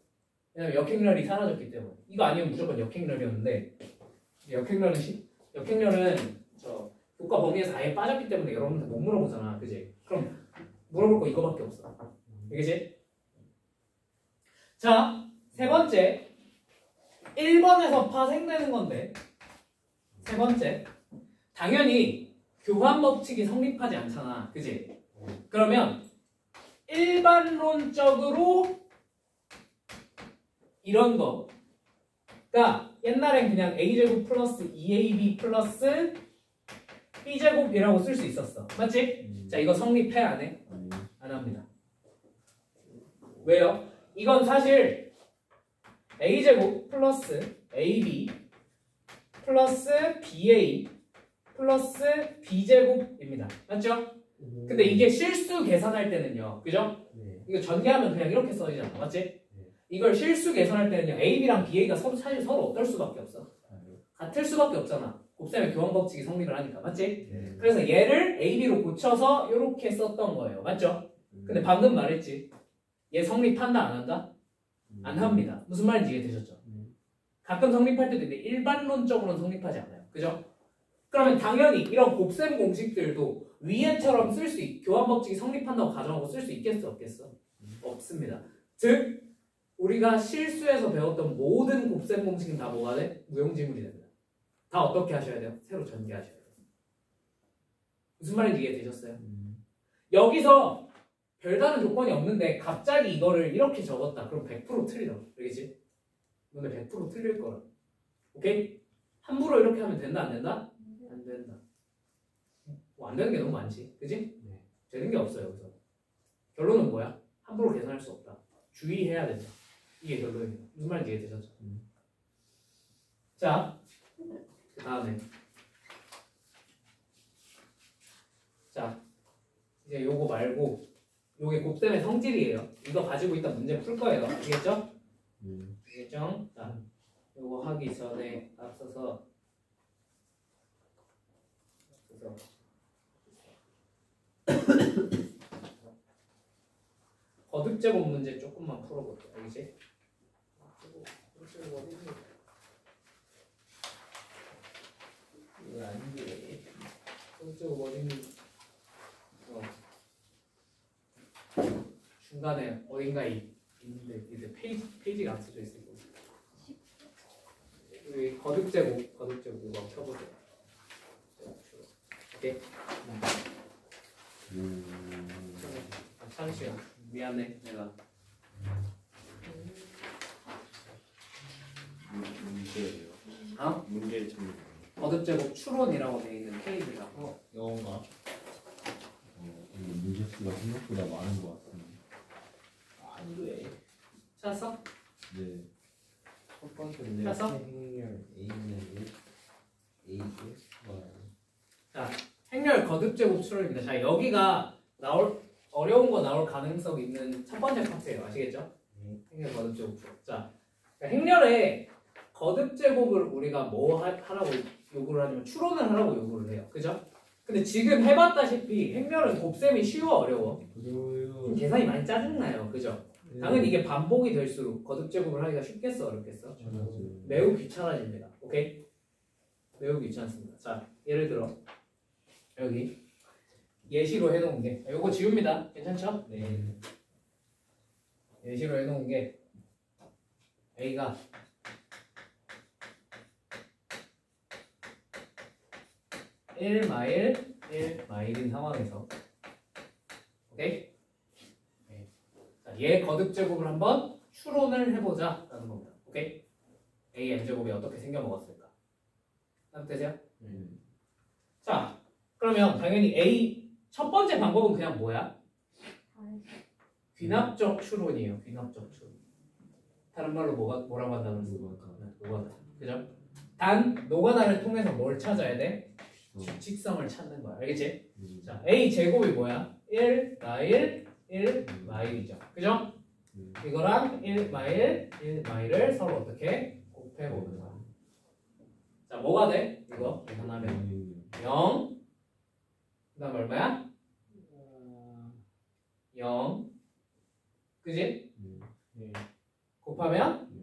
왜냐면 역행렬이 사라졌기 때문에. 이거 아니면 무조건 역행렬이었는데 역행렬은 저 교과 범위에서 아예 빠졌기 때문에 여러분들 못 물어보잖아. 그지? 그럼 물어볼 거 이거밖에 없어. 알겠지? 자, 세 번째 1번에서 파생되는 건데 세 번째 당연히 교환 법칙이 성립하지 않잖아. 그지? 그러면 일반론적으로 이런 거. 그러니까 옛날엔 그냥 a제곱 플러스 2ab 플러스 b제곱이라고 쓸 수 있었어. 맞지? 자, 이거 성립해 안 해? 아니. 안 합니다. 왜요? 이건 사실 a제곱 플러스 ab 플러스 ba 플러스 b제곱입니다. 맞죠? 근데 이게 실수 계산할 때는요. 그죠? 네. 이거 전개하면 그냥 이렇게 써지잖아. 맞지? 이걸 실수 계산할 때는요. ab랑 ba가 사실 서로 어떨 수밖에 없어. 같을 수밖에 없잖아. 곱셈의 교환 법칙이 성립을 하니까. 맞지? 네. 그래서 얘를 ab로 고쳐서 이렇게 썼던 거예요. 맞죠? 근데 방금 말했지. 얘 성립한다 안 한다? 안 합니다. 무슨 말인지 이해되셨죠? 가끔 성립할 때도 있는데 일반론적으로는 성립하지 않아요. 그죠? 그러면 당연히 이런 곱셈 공식들도 위에처럼 쓸 수 교환 법칙이 성립한다고 가정하고 쓸 수 있겠어 없겠어? 없습니다. 즉 우리가 실수에서 배웠던 모든 곱셈 공식은 다 뭐가 돼? 무용지물이 됩니다. 다 어떻게 하셔야 돼요? 새로 전개하셔야 돼요. 무슨 말인지 이해되셨어요? 여기서 별다른 조건이 없는데 갑자기 이거를 이렇게 적었다. 그럼 100% 틀려. 알겠지? 너네 100% 틀릴 거라. 오케이? 함부로 이렇게 하면 된다 안 된다? 안 된다. 뭐 안 되는 게 너무 많지. 그지? 네. 되는 게 없어요. 여기서. 결론은 뭐야? 함부로 계산할 수 없다. 주의해야 된다. 이게 결론입니다. 무슨 말인지 이해되셨죠? 자, 그 다음에 자 이제 요거 말고 요게 곱셈의 성질이에요. 이거 가지고 있다 문제 풀 거예요. 아시겠죠? 아시겠죠? 자, 요거 하기 전에 앞서서 거듭제곱 문제 조금만 풀어볼게요. 알겠지? 이거 안 돼. 거듭제곱 어딨니? 중간에 어딘가에 있는데 이제 페이지가 안 써져 있을 거예요. 여기 거듭제곱 이거 한번 펴보세요. 오케이. 잠시만 미안해 내가 문제예요. 어? 문제를 찾는 거. 거듭제곱 추론이라고 되어 있는 페이지라고. 영어가. 문제 수가 생각보다 많은 것 같습니다. 안 돼. 찾았어? 네. 첫 번째인데 찾았어? 행렬 A는 1, A는 자, 행렬 거듭제곱 추론입니다. 자, 여기가 어려운 거 나올 가능성 있는 첫 번째 파트예요. 아시겠죠? 행렬 거듭제곱 추론. 자, 행렬에 거듭제곱을 우리가 뭐 하라고 요구를 하냐면 추론을 하라고 요구를 해요. 그죠? 근데 지금 해봤다시피 행렬은 곱셈이 쉬워 어려워? 어려워요. 계산이 많이 짜증나요. 그죠? 당연히 이게 반복이 될수록 거듭제곱을 하기가 쉽겠어 어렵겠어? 매우 귀찮아집니다. 오케이? 매우 귀찮습니다. 자, 예를 들어 여기 예시로 해놓은 게 요거 지웁니다. 괜찮죠? 네. 예시로 해놓은 게 A가 (1 마일 1 마일인 상황에서 오케이? 네. 자, 얘 거듭제곱을 한번 추론을 해보자 라는 겁니다. 오케이? A m제곱이 어떻게 생겨먹었을까? 따뜻해요? 자, 그러면 당연히 A 첫 번째 방법은 그냥 뭐야? 귀납적 추론이에요. 귀납적 추론. 다른 말로 뭐라고 한다는 거야? 노가다. 그죠? 단 노가다를 통해서 뭘 찾아야 돼? 규칙성을 찾는 거야. 알겠지? 자, A 제곱이 뭐야? 1 마일 1 마일이죠. 그죠? 이거랑 1 마일 1 마일을 서로 어떻게 곱해보는 거야. 자, 뭐가 돼? 이거 계산하면 0. 그 다음 얼마야? 0. 그지? 곱하면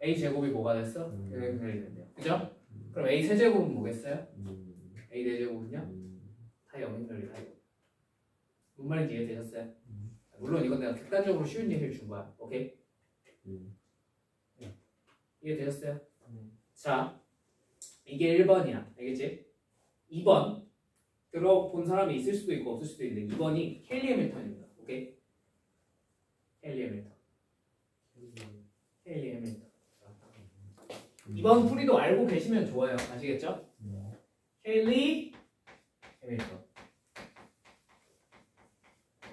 A 제곱이 뭐가 됐어? 연결이 됐네요. 그죠? 그럼 A 세제곱은 뭐겠어요? A 대제곱은요? 다 연결이 다 이거. 뭔 말인지 이해되셨어요? 물론 이건 내가 객관적으로 쉬운 예시를 준 거야. 오케이? 이해되셨어요? 자, 이게 1번이야. 알겠지? 2번 들어본 사람이 있을 수도 있고 없을 수도 있는데 2번이 켈리 해밀턴입니다. 오케이? 켈리 해밀턴. 켈리 해밀턴. 2번 풀이도 알고 계시면 좋아요. 아시겠죠? 켈리 해밀턴.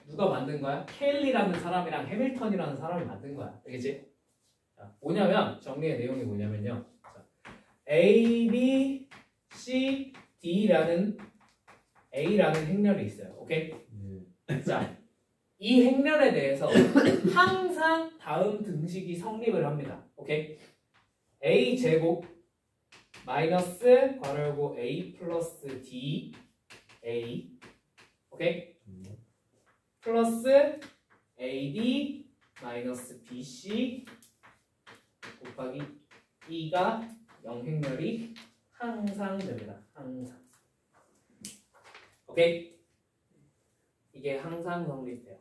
누가 만든 거야? 켈리라는 사람이랑 해밀턴이라는 사람이 만든 거야. 알겠지? 자, 뭐냐면 정리의 내용이 뭐냐면요. 자, A, B, C, D라는 A라는 행렬이 있어요. 오케이? 자, 이 행렬에 대해서 항상 다음 등식이 성립을 합니다. 오케이? A 제곱 마이너스 괄호 열고 A 플러스 D A 오케이? 플러스 AD 마이너스 BC 곱하기 E가 영행렬이 항상 됩니다. 항상. 오케이? 이게 항상 성립돼요.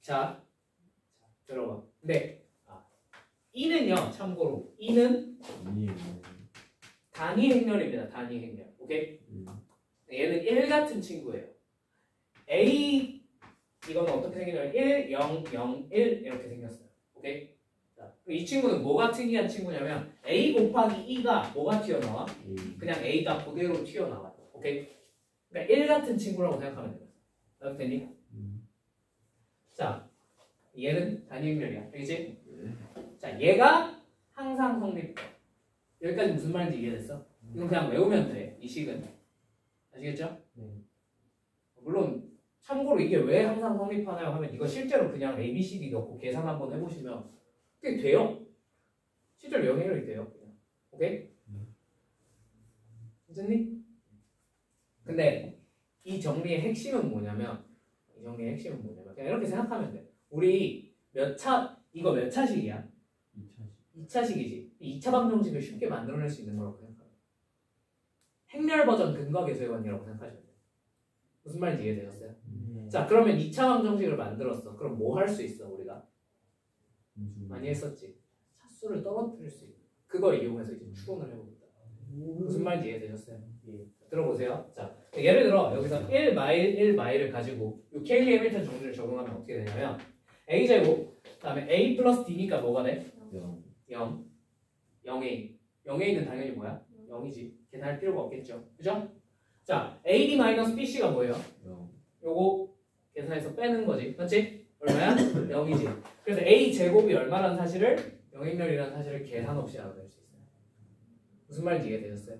자, 들어봐. 근데 E는요, 참고로 E는 단위 행렬입니다. 단위 행렬. 오케이? 얘는 1 같은 친구예요. A 이거는 어떻게 생기냐면 1, 0, 0, 1 이렇게 생겼어요. 오케이? 자, 이 친구는 뭐가 특이한 친구냐면 A 곱하기 E가 뭐가 튀어나와? 그냥 A가 그대로 튀어나와요. 오케이? 그러니까 1 같은 친구라고 생각하면 돼요. 나도 되니? 자, 얘는 단위 행렬이야. 알겠지? 자, 얘가 항상 성립돼. 여기까지 무슨 말인지 이해됐어? 이건 그냥 외우면 돼. 이 식은. 아시겠죠? 물론 참고로 이게 왜 항상 성립하나요? 하면 이거 실제로 그냥 A, B, C, D 넣고 계산 한번 해보시면 꽤 돼요. 실제로 영향력이 돼요. 그냥. 오케이? 괜찮니? 근데 이 정리의 핵심은 뭐냐면 그냥 이렇게 생각하면 돼. 우리 이거 몇 차식이야? 2차식이지. 2차 방정식을 쉽게 만들어낼 수 있는 거라고 생각해요. 행렬 버전 근거계수관이라고 생각하시면 돼요. 무슨 말인지 이해되셨어요? 자, 그러면 2차 방정식을 만들었어. 그럼 뭐 할 수 있어, 우리가? 많이 했었지. 차수를 떨어뜨릴 수 있는. 그거 이용해서 이제 추론을 해봅니다. 무슨 말인지 이해되셨어요? 예. 들어보세요. 자, 예를 들어 여기서 1마일을 가지고 이 켈리 해밀턴 정리를 적용하면 어떻게 되냐면 A제곱 그다음에 A 플러스 D니까 뭐가 돼? 0 0A 0A는 당연히 뭐야? 0이지. 계산할 필요가 없겠죠. 그죠? 자, AD 마이너스 BC가 뭐예요? 요거 계산해서 빼는 거지. 맞지? 얼마야? 0이지. 그래서 A 제곱이 얼마라는 사실을 영행렬이라는 사실을 계산 없이 알아낼 수 있어요. 무슨 말인지 이해되셨어요?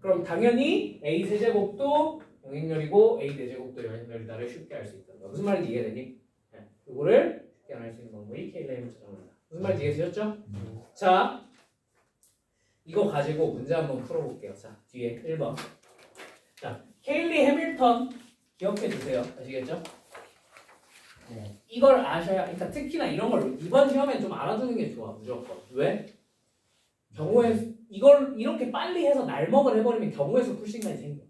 그럼 당연히 A 세제곱도 영행렬이고 A 네제곱도 영행렬이다를 쉽게 알 수 있다. 무슨 말인지 이해되니? 네. 이거를 쉽게 알 수 있는 방법이 케일리 해밀턴 정리입니다. 무슨 말인지 이해되셨죠? 자, 이거 가지고 문제 한번 풀어볼게요. 자, 뒤에 1번. 자, 케일리 해밀턴 기억해 두세요. 아시겠죠? 네. 이걸 아셔야, 그러니까 특히나 이런 걸 이번 시험에 좀 알아두는 게 좋아. 무조건. 왜? 경우에 이걸 이렇게 빨리 해서 날먹을 해버리면 경우에서 풀 시간이 생겨.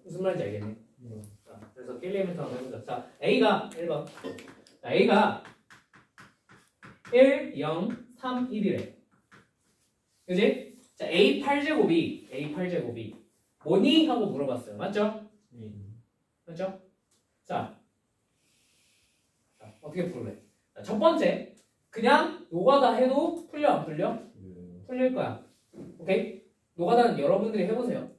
무슨 말인지 알겠니? 자, 그래서 케일리 해밀턴 한번 해보자. 자, A가 1번. 자, A가 1, 0, 3, 1이래. 그지? 자, A8제곱이 뭐니? 하고 물어봤어요. 맞죠? 맞죠? 자, 어떻게 풀래? 자, 첫 번째, 그냥 노가다 해도 풀려 안 풀려? 풀릴 거야. 오케이? 노가다는 여러분들이 해보세요.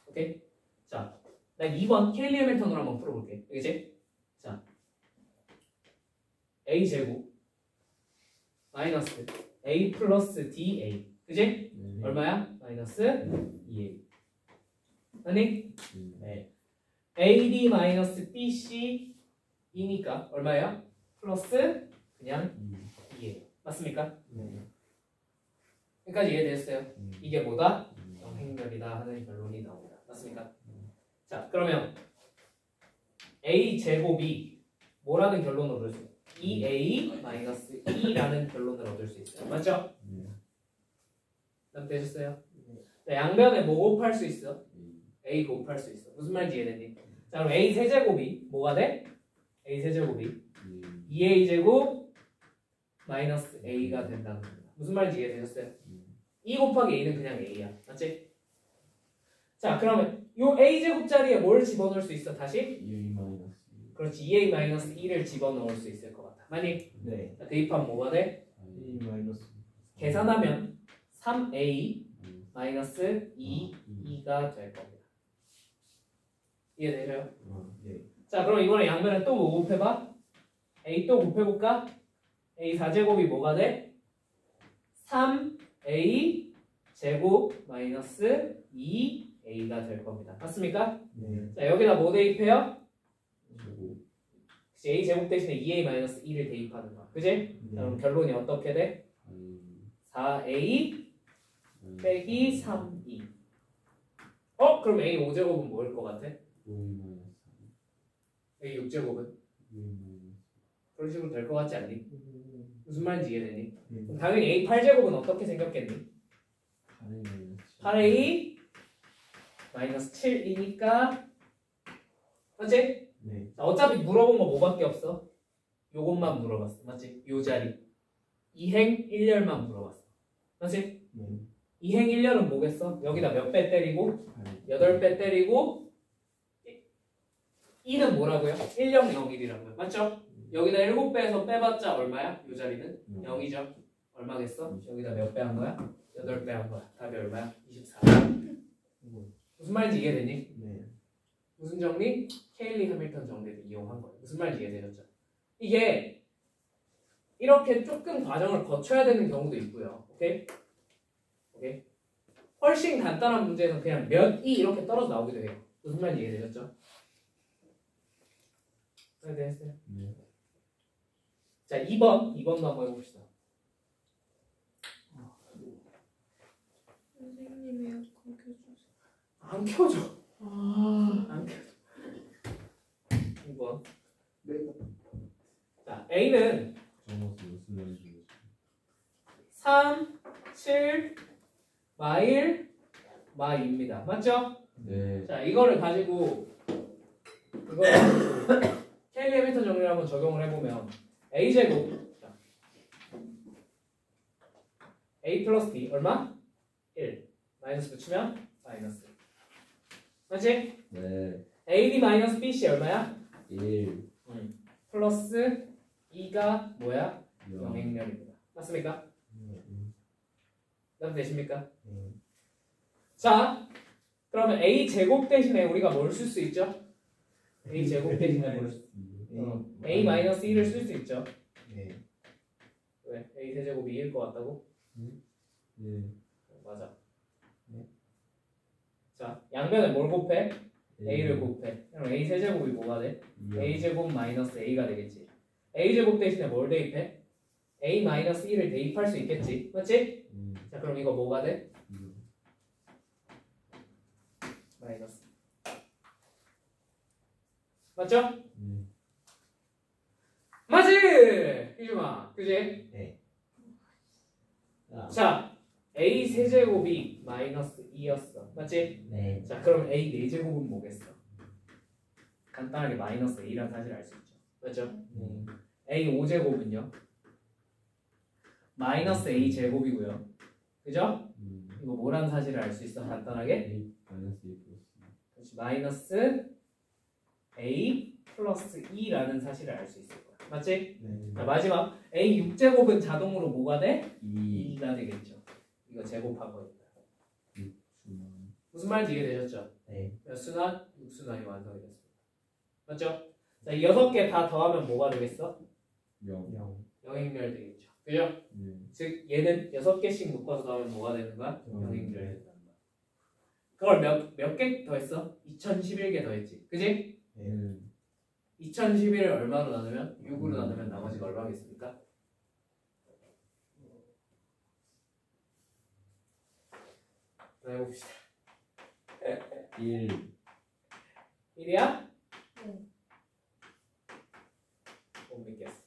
오케이? 자, 나 2번 케일리 해밀턴으로 한번 풀어볼게. 그지? 자, A 제곱 마이너스 A 플러스 DA. 그지? 얼마야? 마이너스 2A. 아니? 네. AD 마이너스 BC이니까 얼마예요? 플러스 그냥 2예요. 맞습니까? 여기까지 이해됐어요? 이게 뭐다? 영행렬이다 하는 결론이 나옵니다. 맞습니까? 자, 그러면 A 제곱이 뭐라는 결론을 얻을 수 있어요? 2A 마이너스 2라는 결론을 얻을 수 있어요. 맞죠? 되셨어요? 자, 양변에 뭐 곱할 수 있어? A 곱할 수 있어. 무슨 말인지 이해됐니? 자, 그럼 A 세제곱이 뭐가 돼? A 세제곱이 2A 제곱 마이너스 a가 된다는 겁니다. 무슨 말인지 이해되셨어요? 2 곱하기 a는 그냥 a야. 맞지? 자, 그러면 요 a제곱 자리에 뭘 집어넣을 수 있어? 다시? 2a 마이너스 그렇지. 2a-2를 집어넣을 수 있을 것 같아. 많이? 네. 자, 대입하면 뭐가 돼? 2 마이너스 계산하면 3a 마이너스 2가 될 겁니다. 이해되죠? 네. 자, 그럼 이번에 양면에 또 뭐 곱해봐? a 또 곱해볼까? a 4제곱이 뭐가 돼? 3a 제곱 마이너스 2a가 될 겁니다. 맞습니까? 네. 자, 여기다 뭐 대입해요? 제곱 그치, a 제곱 대신에 2a 마이너스 2를 대입하는 거야. 그지? 자, 그럼 결론이 어떻게 돼? 4a 빼기 3e. 그럼 a 5제곱은 뭐일 것 같아? 5a 마이너스 a 6제곱은? 2a 마이너스 그런 식으로 될 것 같지 않니? 무슨 말인지 이해되니? 네. 그럼 당연히 a 8제곱은 어떻게 생겼겠니? 8a 마이너스 8a 마이너스 7이니까 맞지? 네. 자, 어차피 물어본 거 뭐밖에 없어? 요것만 물어봤어. 맞지? 요 자리 2행 1열만 물어봤어. 맞지? 네. 2행 1열은 뭐겠어? 여기다 몇 배 때리고 8 8배 때리고 2는 뭐라고요? 1001이라고요. 맞죠? 여기다 7배에서 빼봤자 얼마야? 요 자리는 0이죠. 얼마겠어? 여기다 몇 배 한 거야? 8배 한 거야. 답이 얼마야? 24. 무슨 말인지 이해되니? 네. 무슨 정리? 케일리 해밀턴 정리를 이용한 거예요. 무슨 말인지 이해되셨죠? 이게 이렇게 조금 과정을 거쳐야 되는 경우도 있고요. 오케이? 오케이? 훨씬 간단한 문제는 그냥 몇이 이렇게 떨어져 나오기도 해요. 무슨 말인지 이해되셨죠? 이해되셨어요? 네. 자, 2번도 한번 해봅시다. 선생님 에어컨 켜주세요. 안 켜져. 안 켜져. 2번. 네. 자, A는 정확히 무슨 말인지 모르겠어요. 3, 7, 마일, 마입니다. 맞죠? 네. 자, 이거를 가지고 케일리 해밀턴 정리를 한번 적용을 해보면 A제곱 자, A 플러스 B 얼마? 1 마이너스 붙이면 마이너스 맞지? 네. AD 마이너스 BC 얼마야? 1 플러스 2가 뭐야? 0 영행렬입니다. 맞습니까? 네. 되십니까? 네. 자, 그러면 A 제곱 대신에 우리가 뭘 쓸 수 있죠? A 제곱 대신에 A 마이너스 1을 쓸 수 있죠. 네. 왜? A 세제곱이 2일 것 같다고? 네. 맞아. 네. 자, 양변에 뭘 곱해? A를 곱해. 그럼 A 세제곱이 뭐가 돼? A 제곱 마이너스 A가 되겠지. A 제곱 대신에 뭘 대입해? A 마이너스 1을 대입할 수 있겠지. 맞지? 자, 그럼 이거 뭐가 돼? 마이너스. 맞죠? 맞지? 이주마. 그지? 네. 아, 자, A 세제곱이 마이너스 2였어. 맞지? 네. 자, 그럼 A 4제곱은 뭐겠어? 간단하게 마이너스 A란 사실을 알 수 있죠. 맞죠? 네. A 5제곱은요? 마이너스 A 제곱이고요. 그죠? 이거 뭐란 사실을 알 수 있어? 간단하게? 마이너스 2 플러스 그렇지. 마이너스 A 플러스 2라는 사실을 알 수 있을 거야. 맞지? 네. 자, 마지막 A 6제곱은 자동으로 뭐가 돼? 2 2가 되겠죠. 이거 제곱한 거니까. 수만 무슨 말인지 이해되셨죠? 네. 몇 순환? 6순환이 완성이 됐습니다. 맞죠? 자, 이 6개 다 더하면 뭐가 되겠어? 0 0. 영행렬 되겠죠. 그죠? 네. 즉 얘는 6개씩 묶어서 더하면 뭐가 되는 거야? 음. 영행렬 된다는 거야. 그걸 몇 개 더했어? 2011개 더했지. 그지? 네. 2011을 얼마로 나누면? 6으로 나누면 나머지가 얼마겠습니까? 해봅시다. 1 1이야? 네. 못 믿겠어.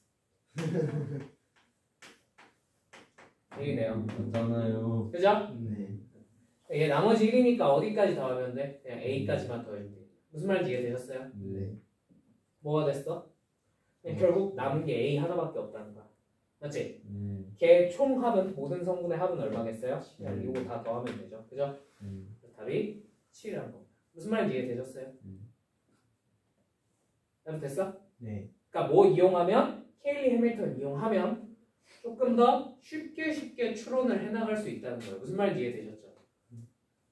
1이네요. 맞잖아요. 그죠? 네. 이게 나머지 1이니까 어디까지 더하면 돼? 그냥 A까지만 더해도 돼. 무슨 말인지 이해되셨어요? 네. 뭐가 됐어? 그냥 결국 남은 게 A 하나밖에 없다는 거야. 맞지? 네. 걔 총 합은 모든 성분의 합은 얼마겠어요? 이거 다 더하면 되죠. 그죠? 답이 7이라는 겁니다. 무슨 말인지 이해되셨어요? 그럼 됐어? 네. 그러니까 뭐 이용하면 케일리 해밀턴 이용하면 조금 더 쉽게 추론을 해나갈 수 있다는 거예요. 무슨 말인지 이해되셨죠?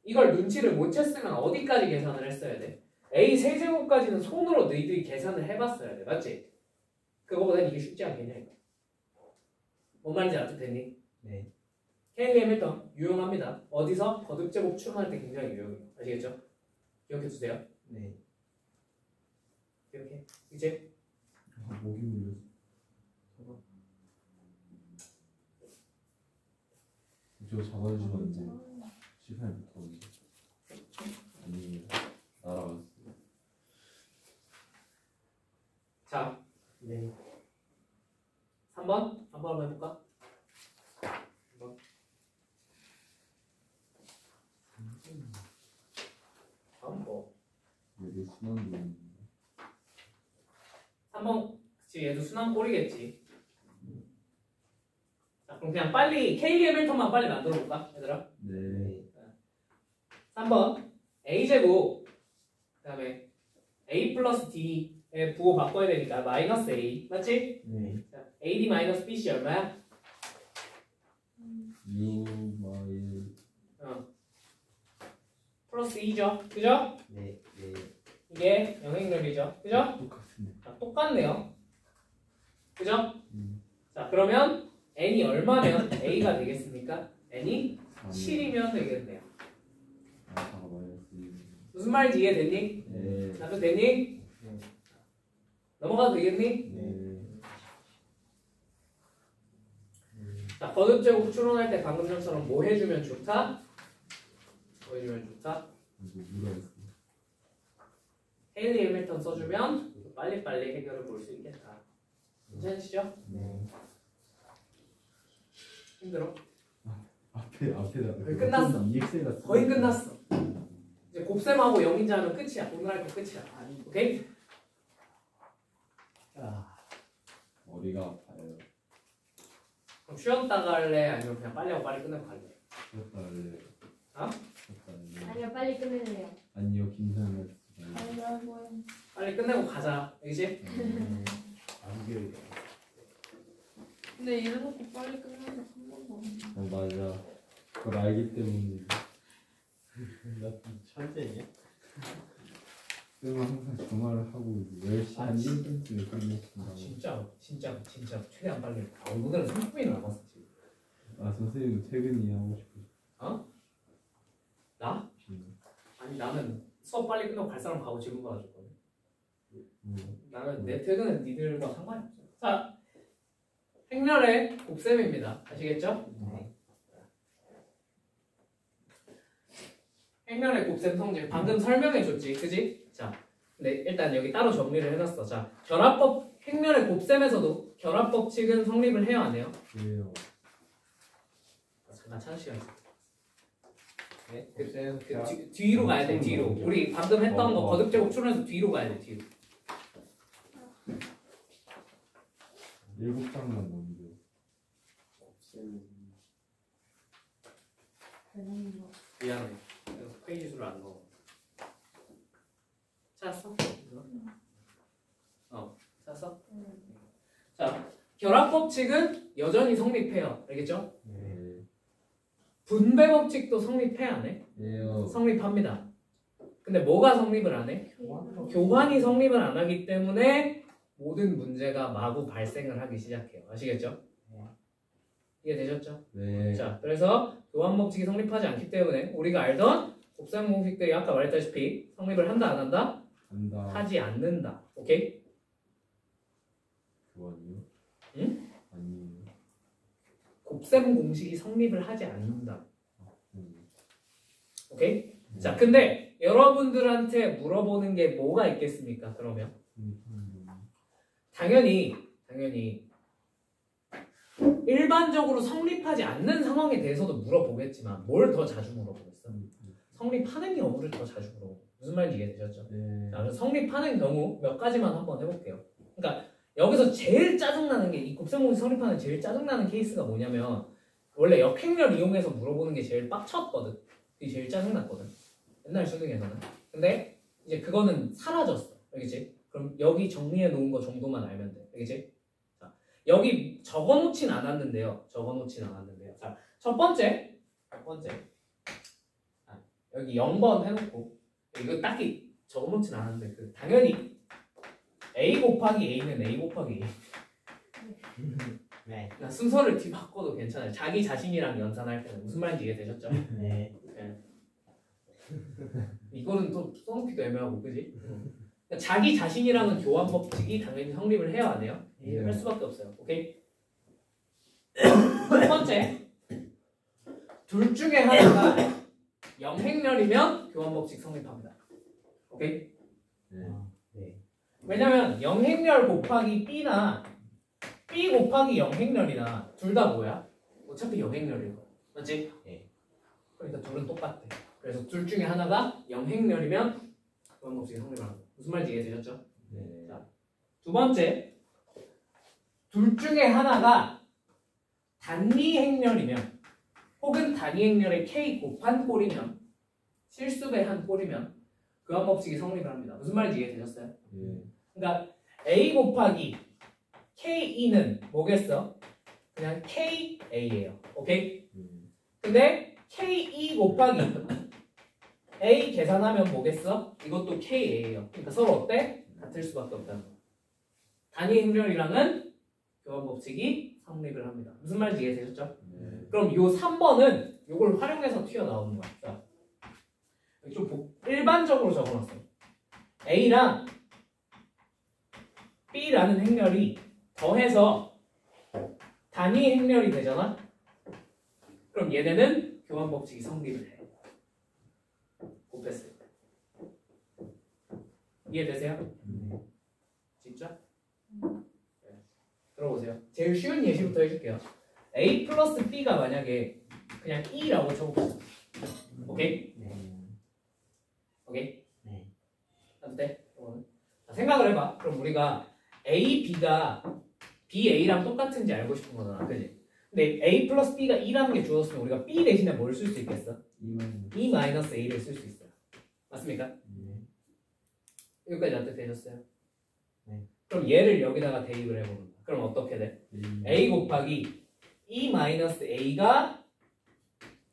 이걸 눈치를 못 챘으면 어디까지 계산을 했어야 돼? A 세제곱까지는 손으로 너희들이 계산을 해봤어야 돼. 맞지? 그거보단 이게 쉽지 않겠냐 이거. 뭔 말인지 납득됐니? 네. 케일리 해밀턴 유용합니다. 어디서? 거듭제곱 추론할 때 굉장히 유용해요. 아시겠죠? 기억해두세요. 네. 이렇게 이제 아, 목이 물렸어. 저 잡아주시면 안 돼. 시간이 붙었는데. 아니, 날아갔어. 자 네. 3번 한번 해볼까? 3번. 다음 거 내 순환도 3번 그치 얘도 순환 꼴이겠지. 자 그럼 그냥 빨리 케일리 해밀턴만 빨리 만들어 볼까 얘들아? 네. 3번 a제곱 그 다음에 a 플러스 d에 부호 바꿔야 되니까 마이너스 a 맞지? 네. 자, ad 마이너스 bc 얼마야? U 마일 플러스 2죠 그죠? 네. 네. 이게 영행렬이죠 그죠? 똑같은데. 자, 똑같네요 그죠? 자 그러면 n이 얼마면 a가 되겠습니까? n이 7이면 되겠네요. 아, 잠깐만요. 무슨 말인지 이해됐니? 네. 나도 됐니? 네. 넘어가도 되겠니? 네. 자, 거듭제곱 추론할 때 방금 전처럼 뭐 해주면 좋다? 뭐 해주면 좋다? 이거 물어있어. 헤일리 해밀턴 써주면 빨리빨리 해결을 볼 수 있겠다. 괜찮으시죠? 네. 힘들어? 앞에다. 거의 끝났어. EX가 거의 끝났어. 이제 곱셈하고 영인자 하면 끝이야. 오늘 할 거 끝이야. 오케이? 아. 머리가 아파요. 그럼 쉬었다가 할래? 아니면 그냥 빨리 하고 빨리 끝내고 갈래? 쉬었다 할래. 어? 쉬었다 할래. 아니요, 빨리 끝내세요. 아니요, 김사는. 아이고. 빨리 끝내고 가자. 알겠지? 안겨요. 근데 이래놓고 빨리 끝내서 한 번도 안 해. 맞아. 그걸 알기 때문에. 나좀 천재냐? 쌤은 항상 주말을 하고 10시 한 1분쯤에 끝냈습니다. 진짜 최대한 빨리. 오늘은 30분이 남았어 지금. 아, 선생님도 퇴근이 하고 싶으시. 어? 나? 아니 나는 수업 빨리 끝나고 갈 사람 가고 지금 가가지고. 나는 내 퇴근은 니들과 상관이 없어. 자, 행렬의 곱셈입니다. 아시겠죠? 네. 행렬의 곱셈 성질 방금 설명해줬지, 그지? 자, 근데 일단 여기 따로 정리를 해놨어. 자, 결합법 행렬의 곱셈에서도 결합법칙은 성립을 해요, 안 해요? 그래요. 잠깐 찾을 시간 있어. 네, 곱셈, 뒤로 가야 돼, 뒤로. 우리 방금 했던 거 거듭제곱 추론해서 뒤로 가야 돼, 뒤로. 7장만 넘겨. 되는 거. 미안해. 그래서 페이지 수를 안 넣어. 찾았어? 찾았어? 자, 결합법칙은 여전히 성립해요. 알겠죠? 네. 분배법칙도 성립해 안 해? 예요. 성립합니다. 근데 뭐가 성립을 안 해? 교환이 성립을 안 하기 때문에 모든 문제가 마구 발생을 하기 시작해요. 아시겠죠? 이해되셨죠? 네. 자, 그래서 교환 법칙이 성립하지 않기 때문에 우리가 알던 곱셈 공식들이 아까 말했다시피 성립을 한다 안 한다? 한다. 하지 않는다. 오케이? 교환이요? 응? 아니에요. 곱셈 공식이 성립을 하지 않는다. 음. 오케이? 자, 근데 여러분들한테 물어보는 게 뭐가 있겠습니까? 그러면 당연히 일반적으로 성립하지 않는 상황에 대해서도 물어보겠지만 뭘 더 자주 물어보겠어? 성립하는 경우를 더 자주 물어보고. 무슨 말인지 이해되셨죠? 네. 자, 그래서 성립하는 경우 몇 가지만 한번 해볼게요. 그러니까 여기서 제일 짜증나는 게 이 곱셈공식 성립하는 제일 짜증나는 케이스가 뭐냐면 원래 역행렬 이용해서 물어보는 게 제일 빡쳤거든. 그게 제일 짜증났거든. 옛날 수능에서는. 근데 이제 그거는 사라졌어. 알겠지? 그럼 여기 정리해 놓은 거 정도만 알면 돼. 알겠지? 자, 여기 적어놓진 않았는데요. 자, 첫 번째. 여기 0번 해놓고 이거 딱히 적어놓진 않았는데 당연히 A 곱하기 A는 A 곱하기 A. 네. 그러니까 순서를 뒤바꿔도 괜찮아요. 자기 자신이랑 연산할 때는 무슨 말인지 이해되셨죠? 네. 이거는 또 써놓기도 애매하고 그지? 그러니까 자기 자신이랑은 교환 법칙이 당연히 성립을 해야 안 해요? 할 수밖에 없어요. 오케이? 첫 번째, 둘 중에 하나가 영행렬이면 교환 법칙 성립합니다. 오케이? 네. 왜냐면 영행렬 곱하기 B나 B 곱하기 영행렬이나 둘 다 뭐야? 어차피 영행렬일 거야. 맞지? 네. 그러니까 둘은 똑같아. 그래서 둘 중에 하나가 영행렬이면 교환 법칙이 성립합니다. 무슨 말인지 이해되셨죠? 네. 자, 두 번째, 둘 중에 하나가 단위 행렬이면 혹은 단위 행렬의 K 곱한 꼴이면 실수배 한 꼴이면 교환 법칙이 성립을 합니다. 무슨 말인지 이해되셨어요? 그러니까 A 곱하기 KE는 뭐겠어? 그냥 KA예요. 오케이? 근데 KE 곱하기 A 계산하면 뭐겠어? 이것도 KA예요. 그러니까 서로 어때? 같을 수밖에 없다는 거야. 단위 행렬이랑은 교환 법칙이 성립을 합니다. 무슨 말인지 이해되셨죠? 그럼 요 3번은 요걸 활용해서 튀어나오는 거야. 자, 여기 좀 일반적으로 적어놨어요. A랑 B라는 행렬이 더해서 단위 행렬이 되잖아? 그럼 얘네는 교환 법칙이 성립을 해. 곱했을 때. 이해되세요? 진짜? 네. 들어보세요. 제일 쉬운 예시부터 해줄게요. A 플러스 B가 만약에 그냥 E라고 적어보세요. 오케이? 오케이? 네. 해도 돼? 자, 생각을 해봐. 그럼 우리가 A, B가 B, A랑 똑같은지 알고 싶은 거잖아. 그지? 근데 A 플러스 B가 2라는 게 주어졌으면 우리가 B 대신에 뭘 쓸 수 있겠어? E 마이너스 A를 쓸 수 있어요. 맞습니까? 여기까지 납득되셨어요? 네. 그럼 얘를 여기다가 대입을 해보는 거야. 그럼 어떻게 돼? A 곱하기 E 마이너스 A가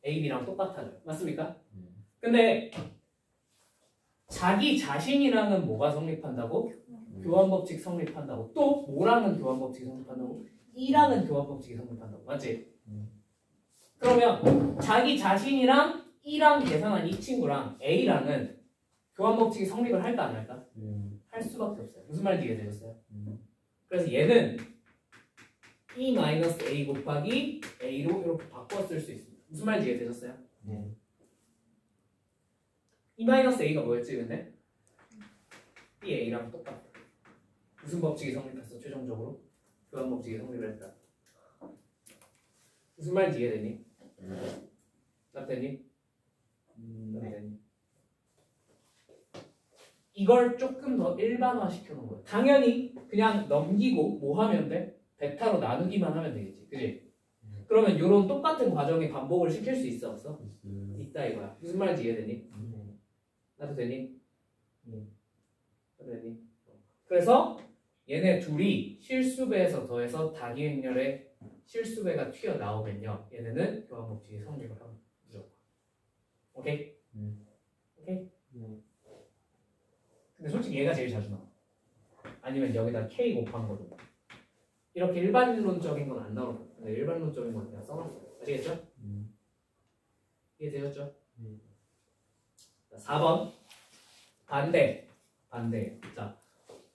AB랑 똑같아져요. 맞습니까? 근데 자기 자신이랑은 뭐가 성립한다고? 교환 법칙 성립한다고. 또 뭐랑은 교환 법칙이 성립한다고? E랑은 교환 법칙이 성립한다고. 맞지? 그러면 자기 자신이랑 E랑 계산한 이 친구랑 A랑은 교환 법칙이 성립을 할까 안 할까? 할 수밖에 없어요. 무슨 말인지 이해되셨어요? 그래서 얘는 E-A 곱하기 A로 이렇게 바꿔 쓸 수 있습니다. 무슨 말인지 이해되셨어요? 네. E-A가 뭐였지 근데? BA랑 똑같아. 무슨 법칙이 성립했어 최종적으로? 교환 법칙이 성립을 했다. 무슨 말인지 이해되니? 납되니? 납되니? 이걸 조금 더 일반화 시켜놓은 거야. 당연히 그냥 넘기고 뭐 하면 돼? 베타로 나누기만 하면 되겠지. 그지? 그러면 이런 똑같은 과정에 반복을 시킬 수 있어 없어? 있다 이거야. 무슨 말인지 이해되니? 나도 되니? 나도 되니? 그래서 얘네 둘이 실수배에서 더해서 단위 행렬의 실수배가 튀어나오면요 얘네는 교환 법칙이 성립을 합니다. 무조건. 오케이? 오케이? 근데 솔직히 얘가 제일 자주 나와. 아니면 여기다 K 곱한 거도. 이렇게 일반론적인 건 안 나올 거예요. 근데 일반론적인 건 그냥 써놨어요. 아시겠죠? 이해되셨죠? 자, 4번 반대. 자,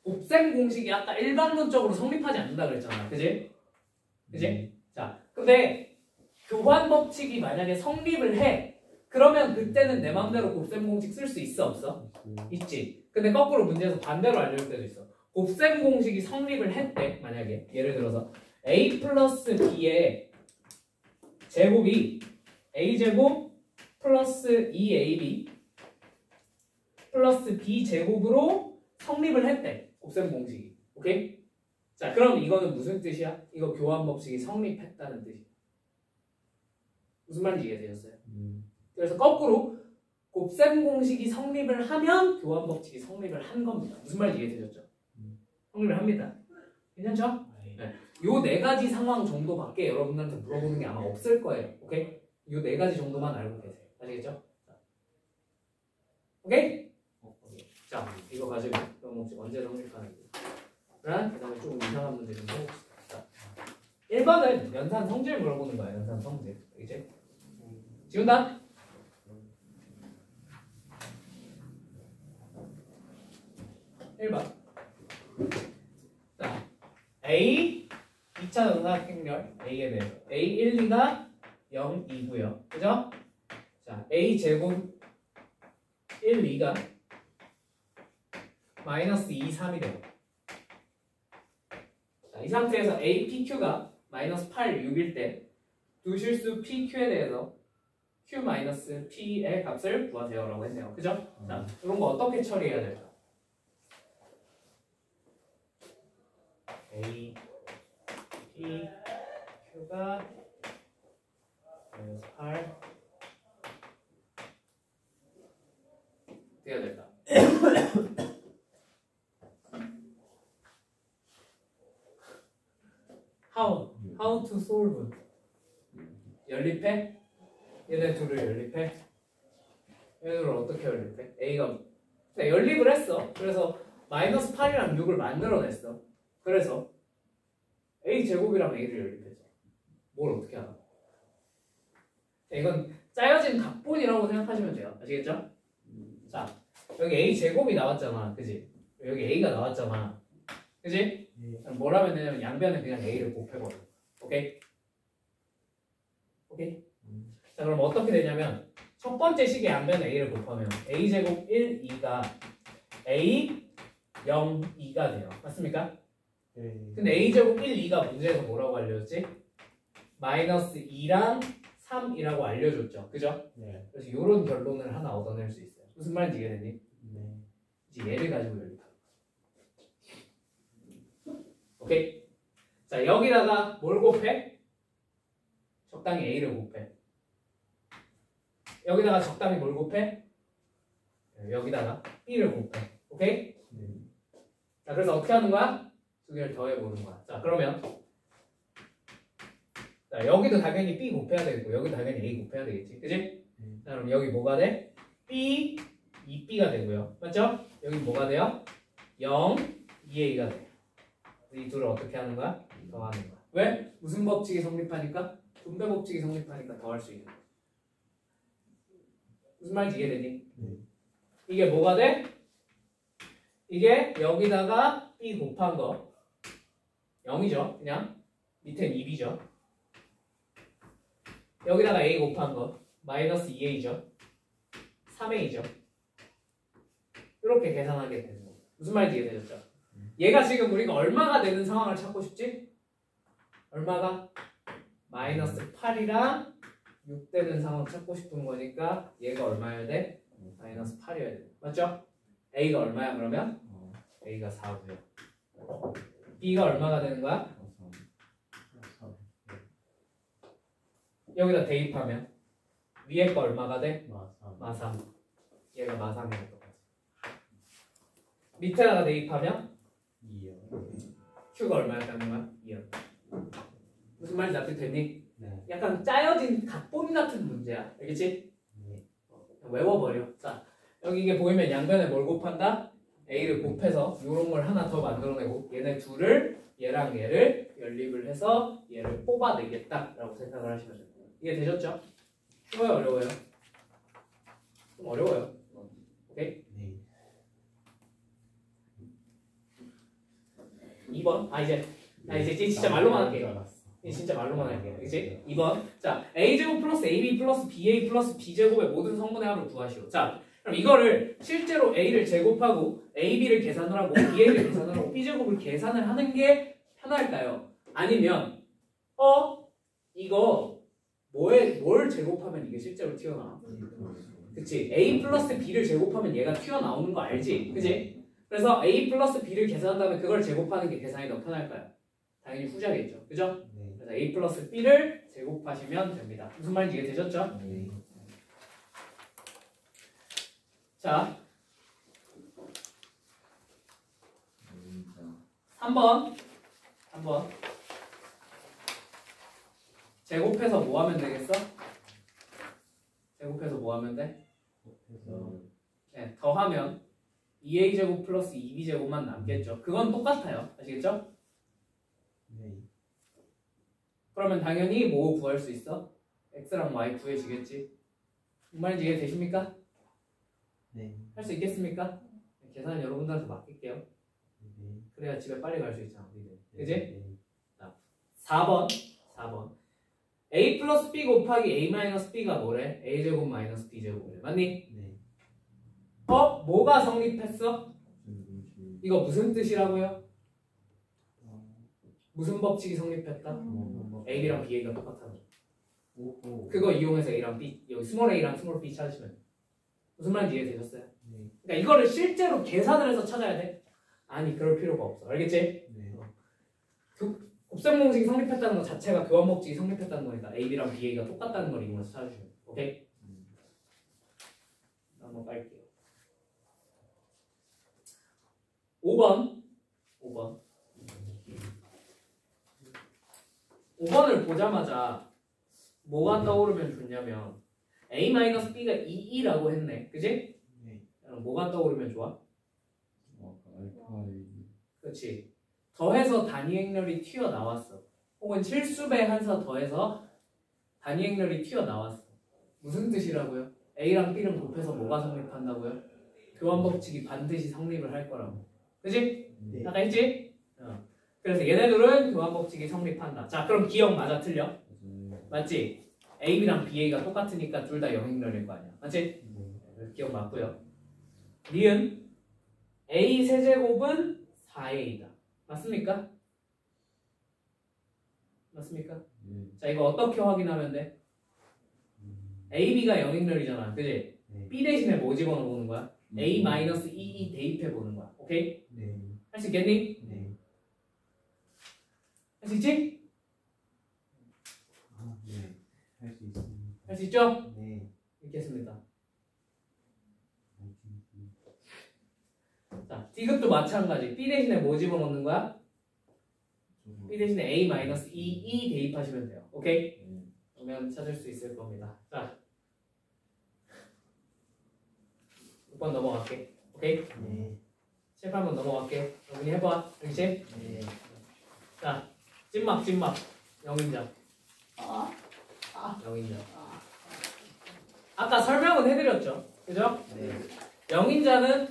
곱셈 공식이 아까 일반론적으로 성립하지 않는다 그랬잖아. 그지? 자, 근데 교환 법칙이 만약에 성립을 해. 그러면 그때는 내 맘대로 곱셈 공식 쓸 수 있어 없어? 있지. 근데 거꾸로 문제에서 반대로 알려줄 때도 있어. 곱셈 공식이 성립을 했대. 만약에 예를 들어서 A 플러스 B의 제곱이 A제곱 플러스 2AB 플러스 B 제곱으로 성립을 했대. 곱셈 공식이. 오케이? 자, 그럼 이거는 무슨 뜻이야? 이거 교환 법칙이 성립했다는 뜻이야. 무슨 말인지 이해되셨어요? 그래서 거꾸로 곱셈 공식이 성립을 하면 교환 법칙이 성립을 한 겁니다. 무슨 말인지 이해되셨죠? 성립을 합니다. 괜찮죠? 네. 요 네 가지 상황 정도밖에 여러분들한테 물어보는 게 아마 없을 거예요. 오케이? 요 네 가지 정도만 알고 계세요. 아시겠죠? 오케이? 오케이. 자, 이거 가지고 교환 법칙 언제 성립하는지. 그 다음에 조금 이상한 문제 좀 해봅시다. 자, 1번은 연산 성질 물어보는 거야. 연산 성질. 이제 지운다. (1번) 자, A 2차 연산 행렬 A에 대해서 A 1, 2가 0, 2고요. 그죠? 자, A 제곱 1, 2가 마이너스 2, 3이 돼요. 자, 이 상태에서 A, PQ가 마이너스 8, 6일 때 두 실수 PQ에 대해서 Q 마이너스 P의 값을 구하세요 라고 했네요. 그죠? 자, 이런 거 어떻게 처리해야 될까? A, P, Q가 마이너스 8 어떻게 해야 될까? How to solve? 연립해? 얘네 둘을 연립해? 얘네들을 어떻게 연립해? A가 연립을 했어. 그래서 마이너스 8이랑 6을 만들어냈어. 그래서 A 제곱이랑 A를 연립했어. 뭘 어떻게 하나? 이건 짜여진 각본이라고 생각하시면 돼요. 아시겠죠? 자, 여기 A 제곱이 나왔잖아. 그지? 여기 A가 나왔잖아. 그지? 뭘 하면 되냐면 양변에 그냥 A를 곱해버려. 오케이? 오케이? 자, 그럼 어떻게 되냐면 첫 번째 식의 양변에 A를 곱하면 A 제곱 1, 2가 A 0, 2가 돼요. 맞습니까? 근데 A 제곱 1, 2가 문제에서 뭐라고 알려줬지? 마이너스 2랑 3이라고 알려줬죠. 그죠? 네. 그래서 이런 결론을 하나 얻어낼 수 있어요. 무슨 말인지 이해되니? 네. 이제 얘를 가지고 연립하는 거야. 오케이? 자, 여기다가 뭘 곱해? 적당히 A를 곱해. 여기다가 적당히 뭘 곱해? 여기다가 B를 곱해. 오케이? 자, 그래서 어떻게 하는 거야? 두 개를 더해보는 거야. 자, 그러면 자, 여기도 당연히 B 곱해야 되겠고 여기도 당연히 A 곱해야 되겠지. 그치? 자, 그럼 여기 뭐가 돼? B, 2B가 되고요. 맞죠? 여기 뭐가 돼요? 0, 2A가 돼. 이 둘을 어떻게 하는 거야? 더하는 거야. 왜? 무슨 법칙이 성립하니까? 분배 법칙이 성립하니까 더할 수 있는 거야. 무슨 말인지 이해되니? 이게 뭐가 돼? 이게 여기다가 B 곱한 거 0이죠. 그냥 밑엔 2B죠. 여기다가 A 곱한 거 마이너스 2A죠. 3A죠. 이렇게 계산하게 되는 거. 무슨 말인지 이해되셨죠? 얘가 지금 우리가 얼마가 되는 상황을 찾고 싶지? 얼마가? 마이너스 8이랑 6 되는 상황 찾고 싶은 거니까 얘가 얼마여야 돼? 마이너스 8이어야 돼. 맞죠? A가 얼마야 그러면? A가 4고요. B가 얼마가 되는 거야? 여기다 대입하면 위에 거 얼마가 돼? 마3. 얘가 마3이랑 똑같아. 밑에다가 대입하면 2요. Q가 얼마였다는 거야? 2요. 무슨 말인지 납득됐니? 네. 약간 짜여진 각본 같은 문제야. 알겠지? 외워버려. 자, 여기 이게 보이면 양변에 뭘 곱한다? A를 곱해서 이런 걸 하나 더 만들어내고 얘네 둘을 얘랑 얘를 연립을 해서 얘를 뽑아내겠다라고 생각을 하시면 돼요. 이게 되셨죠? 쉬워요? 어려워요? 좀 어려워요. 오케이? 네. 2번. 이제 진짜 말로만 할게. 진짜 말로만 할게요. 그치? 2번. 자, A제곱 플러스 AB 플러스 BA 플러스 B제곱의 모든 성분의 합을 구하시오. 자, 그럼 이거를 실제로 A를 제곱하고 AB를 계산을 하고 BA를 계산을 하고 B제곱을 계산을 하는 게 편할까요? 아니면 이거 뭘 제곱하면 이게 실제로 튀어나와? 그치? A 플러스 B를 제곱하면 얘가 튀어나오는 거 알지? 그치? 그래서 a 플러스 b를 계산한 다음에 그걸 제곱하는 게 계산이 더 편할까요? 당연히 후자겠죠. 그죠? 네. 그래서 a 플러스 b를 제곱하시면 됩니다. 무슨 말인지 이해되셨죠? 네. 자, 3번 제곱해서 뭐 하면 되겠어? 제곱해서 뭐 하면 돼? 그래서 네, 더하면 2a제곱 플러스 2b제곱만 남겠죠. 그건 똑같아요. 아시겠죠? 네. 그러면 당연히 뭐 구할 수 있어? x랑 y 구해지겠지. 무슨 말인지 이해되십니까? 네. 할 수 있겠습니까? 계산은 여러분들한테 맡길게요. 네. 그래야 집에 빨리 갈 수 있잖아. 우리들. 네. 그지? 네. 4번 a 플러스 b 곱하기 a 마이너스 b가 뭐래? a제곱 마이너스 b제곱이래. 맞니? 네. 뭐가 성립했어? 이거 무슨 뜻이라고요? 무슨 법칙이 성립했다? a랑 b가 똑같아. 오호. 그거 이용해서 a랑 b, 여기 스몰 a랑 스몰 b 찾으시면 돼. 무슨 말인지 이해되셨어요? 네. 그러니까 이거를 실제로 계산을 해서 찾아야 돼? 아니 그럴 필요가 없어. 알겠지? 네. 곱셈 공식이 성립했다는 것 자체가 교환 법칙이 성립했다는 거니까 a, b랑 b, a가 똑같다는 걸 이용해서 찾아주시면 돼. 오케이? 한번 깔게요. 5번을 보자마자 뭐가 떠오르면 좋냐면 a-b가 2라고 했네. 그지? 네. 그럼 뭐가 떠오르면 좋아? 알파 그렇지. 더해서 단위 행렬이 튀어나왔어. 혹은 실수배 한사 더해서 단위 행렬이 튀어나왔어. 무슨 뜻이라고요? A랑 B를 곱해서 뭐가 성립한다고요? 교환 법칙이 반드시 성립을 할 거라고. 그지? 네. 아까 했지? 그래서 얘네들은 교환 법칙이 성립한다. 자, 그럼 기억 맞아 틀려? 맞지? AB랑 BA가 똑같으니까 둘 다 영행렬일 거 아니야. 맞지? 네. 기억 맞고요. 니은 A 세제곱은 4A다. 맞습니까? 맞습니까? 자, 이거 어떻게 확인하면 돼? AB가 영행렬이잖아. 그지? 네. B 대신에 뭐 집어넣는 거야? A-2E 대입해 보는 거야. 오케이? 네. 할 수 있겠니? 네. 할 수 있지? 아, 네. 할 수 있습니다. 할 수 있죠? 네. 있겠습니다. 알겠습니다. 자, 디귿도 마찬가지. B 대신에 뭐 집어넣는 거야? B 대신에 A-2E 대입하시면 돼요. 오케이? 그러면 찾을 수 있을 겁니다. 자, 6번 넘어갈게. 오케이? 네. 7, 8번 넘어갈게. 여러분이 해봐. 알겠지? 네. 자, 찐막. 영인자. 아, 영인자. 아까 설명은 해드렸죠? 그죠? 네. 영인자는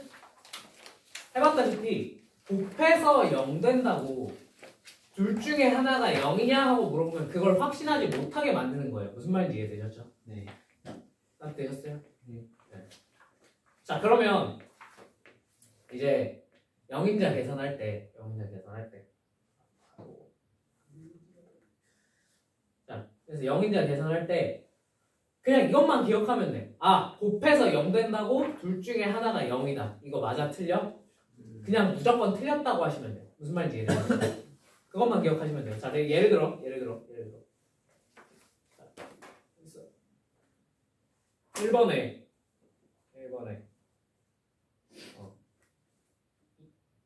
해봤다시피 곱해서 0 된다고 둘 중에 하나가 0이냐 하고 물어보면 그걸 확신하지 못하게 만드는 거예요. 무슨 말인지 이해되셨죠? 네. 딱 되셨어요? 네. 자, 그러면 이제 영인자 계산할 때 자, 그래서 영인자 계산할 때 그냥 이것만 기억하면 돼. 아, 곱해서 0 된다고 둘 중에 하나가 0이다. 이거 맞아 틀려? 그냥 무조건 틀렸다고 하시면 돼요. 무슨 말인지 이해되죠? 그것만 기억하시면 돼요. 자, 예를 들어. 자, 1번에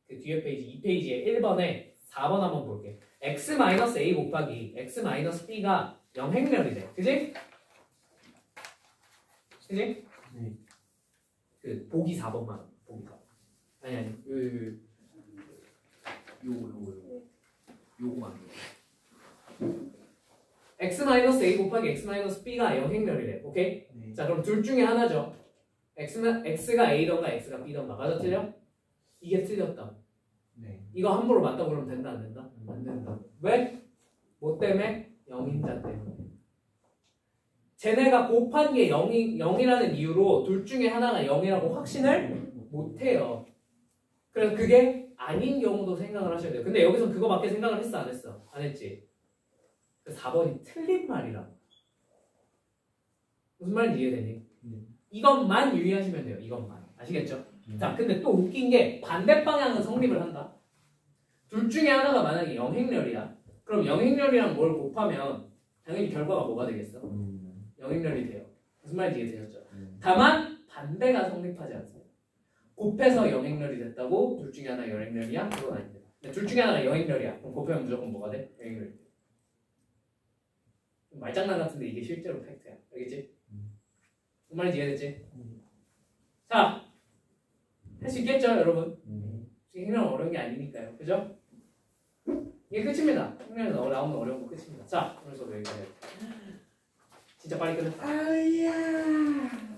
그 뒤에 페이지 2페이지에 1번에 4번 한번 볼게. x-a 곱하기 x-b가 영행렬이래. 그지? 그지? 네. 그 보기 4번만 보기 4번. 아니 요거만 x-a 곱하기 x-b가 영행렬이래. 오케이? 네. 자, 그럼 둘 중에 하나죠. x가 a던가 x가 b던가. 맞아 틀려? 이게 틀렸다. 네. 이거 함부로 맞다고 그러면 된다 안 된다? 안 된다. 왜? 뭐 때문에? 영인자 때문에. 쟤네가 곱한 게 0이라는 이유로 둘 중에 하나가 0이라고 확신을 못해요. 그래서 그게 아닌 경우도 생각을 하셔야 돼요. 근데 여기서 그거밖에 생각을 했어 안 했어? 안 했지? 그래서 4번이 틀린 말이라고. 무슨 말인지 이해되니? 네. 이것만 유의하시면 돼요. 이것만. 아시겠죠? 자, 근데 또 웃긴 게 반대 방향은 성립을 한다. 둘 중에 하나가 만약에 영행렬이야. 그럼 영행렬이랑 뭘 곱하면 당연히 결과가 뭐가 되겠어? 영행렬이 돼요. 무슨 말인지 이해되셨죠? 다만 반대가 성립하지 않습니다. 곱해서 영행렬이 됐다고 둘 중에 하나 영행렬이야? 그건 아닙니다. 근데 둘 중에 하나가 영행렬이야. 그럼 곱하면 무조건 뭐가 돼? 영행렬이 돼. 말장난 같은데 이게 실제로 팩트야. 알겠지? 무슨 말인지 이해됐지? 자, 할 수 있겠죠, 여러분? 행렬은 어려운 게 아니니까요. 그죠? 이게 끝입니다. 행렬에서 나오면 어려운 거 끝입니다. 자, 오늘 수업 여기까지. 진짜 빨리 끝냈다. 아야.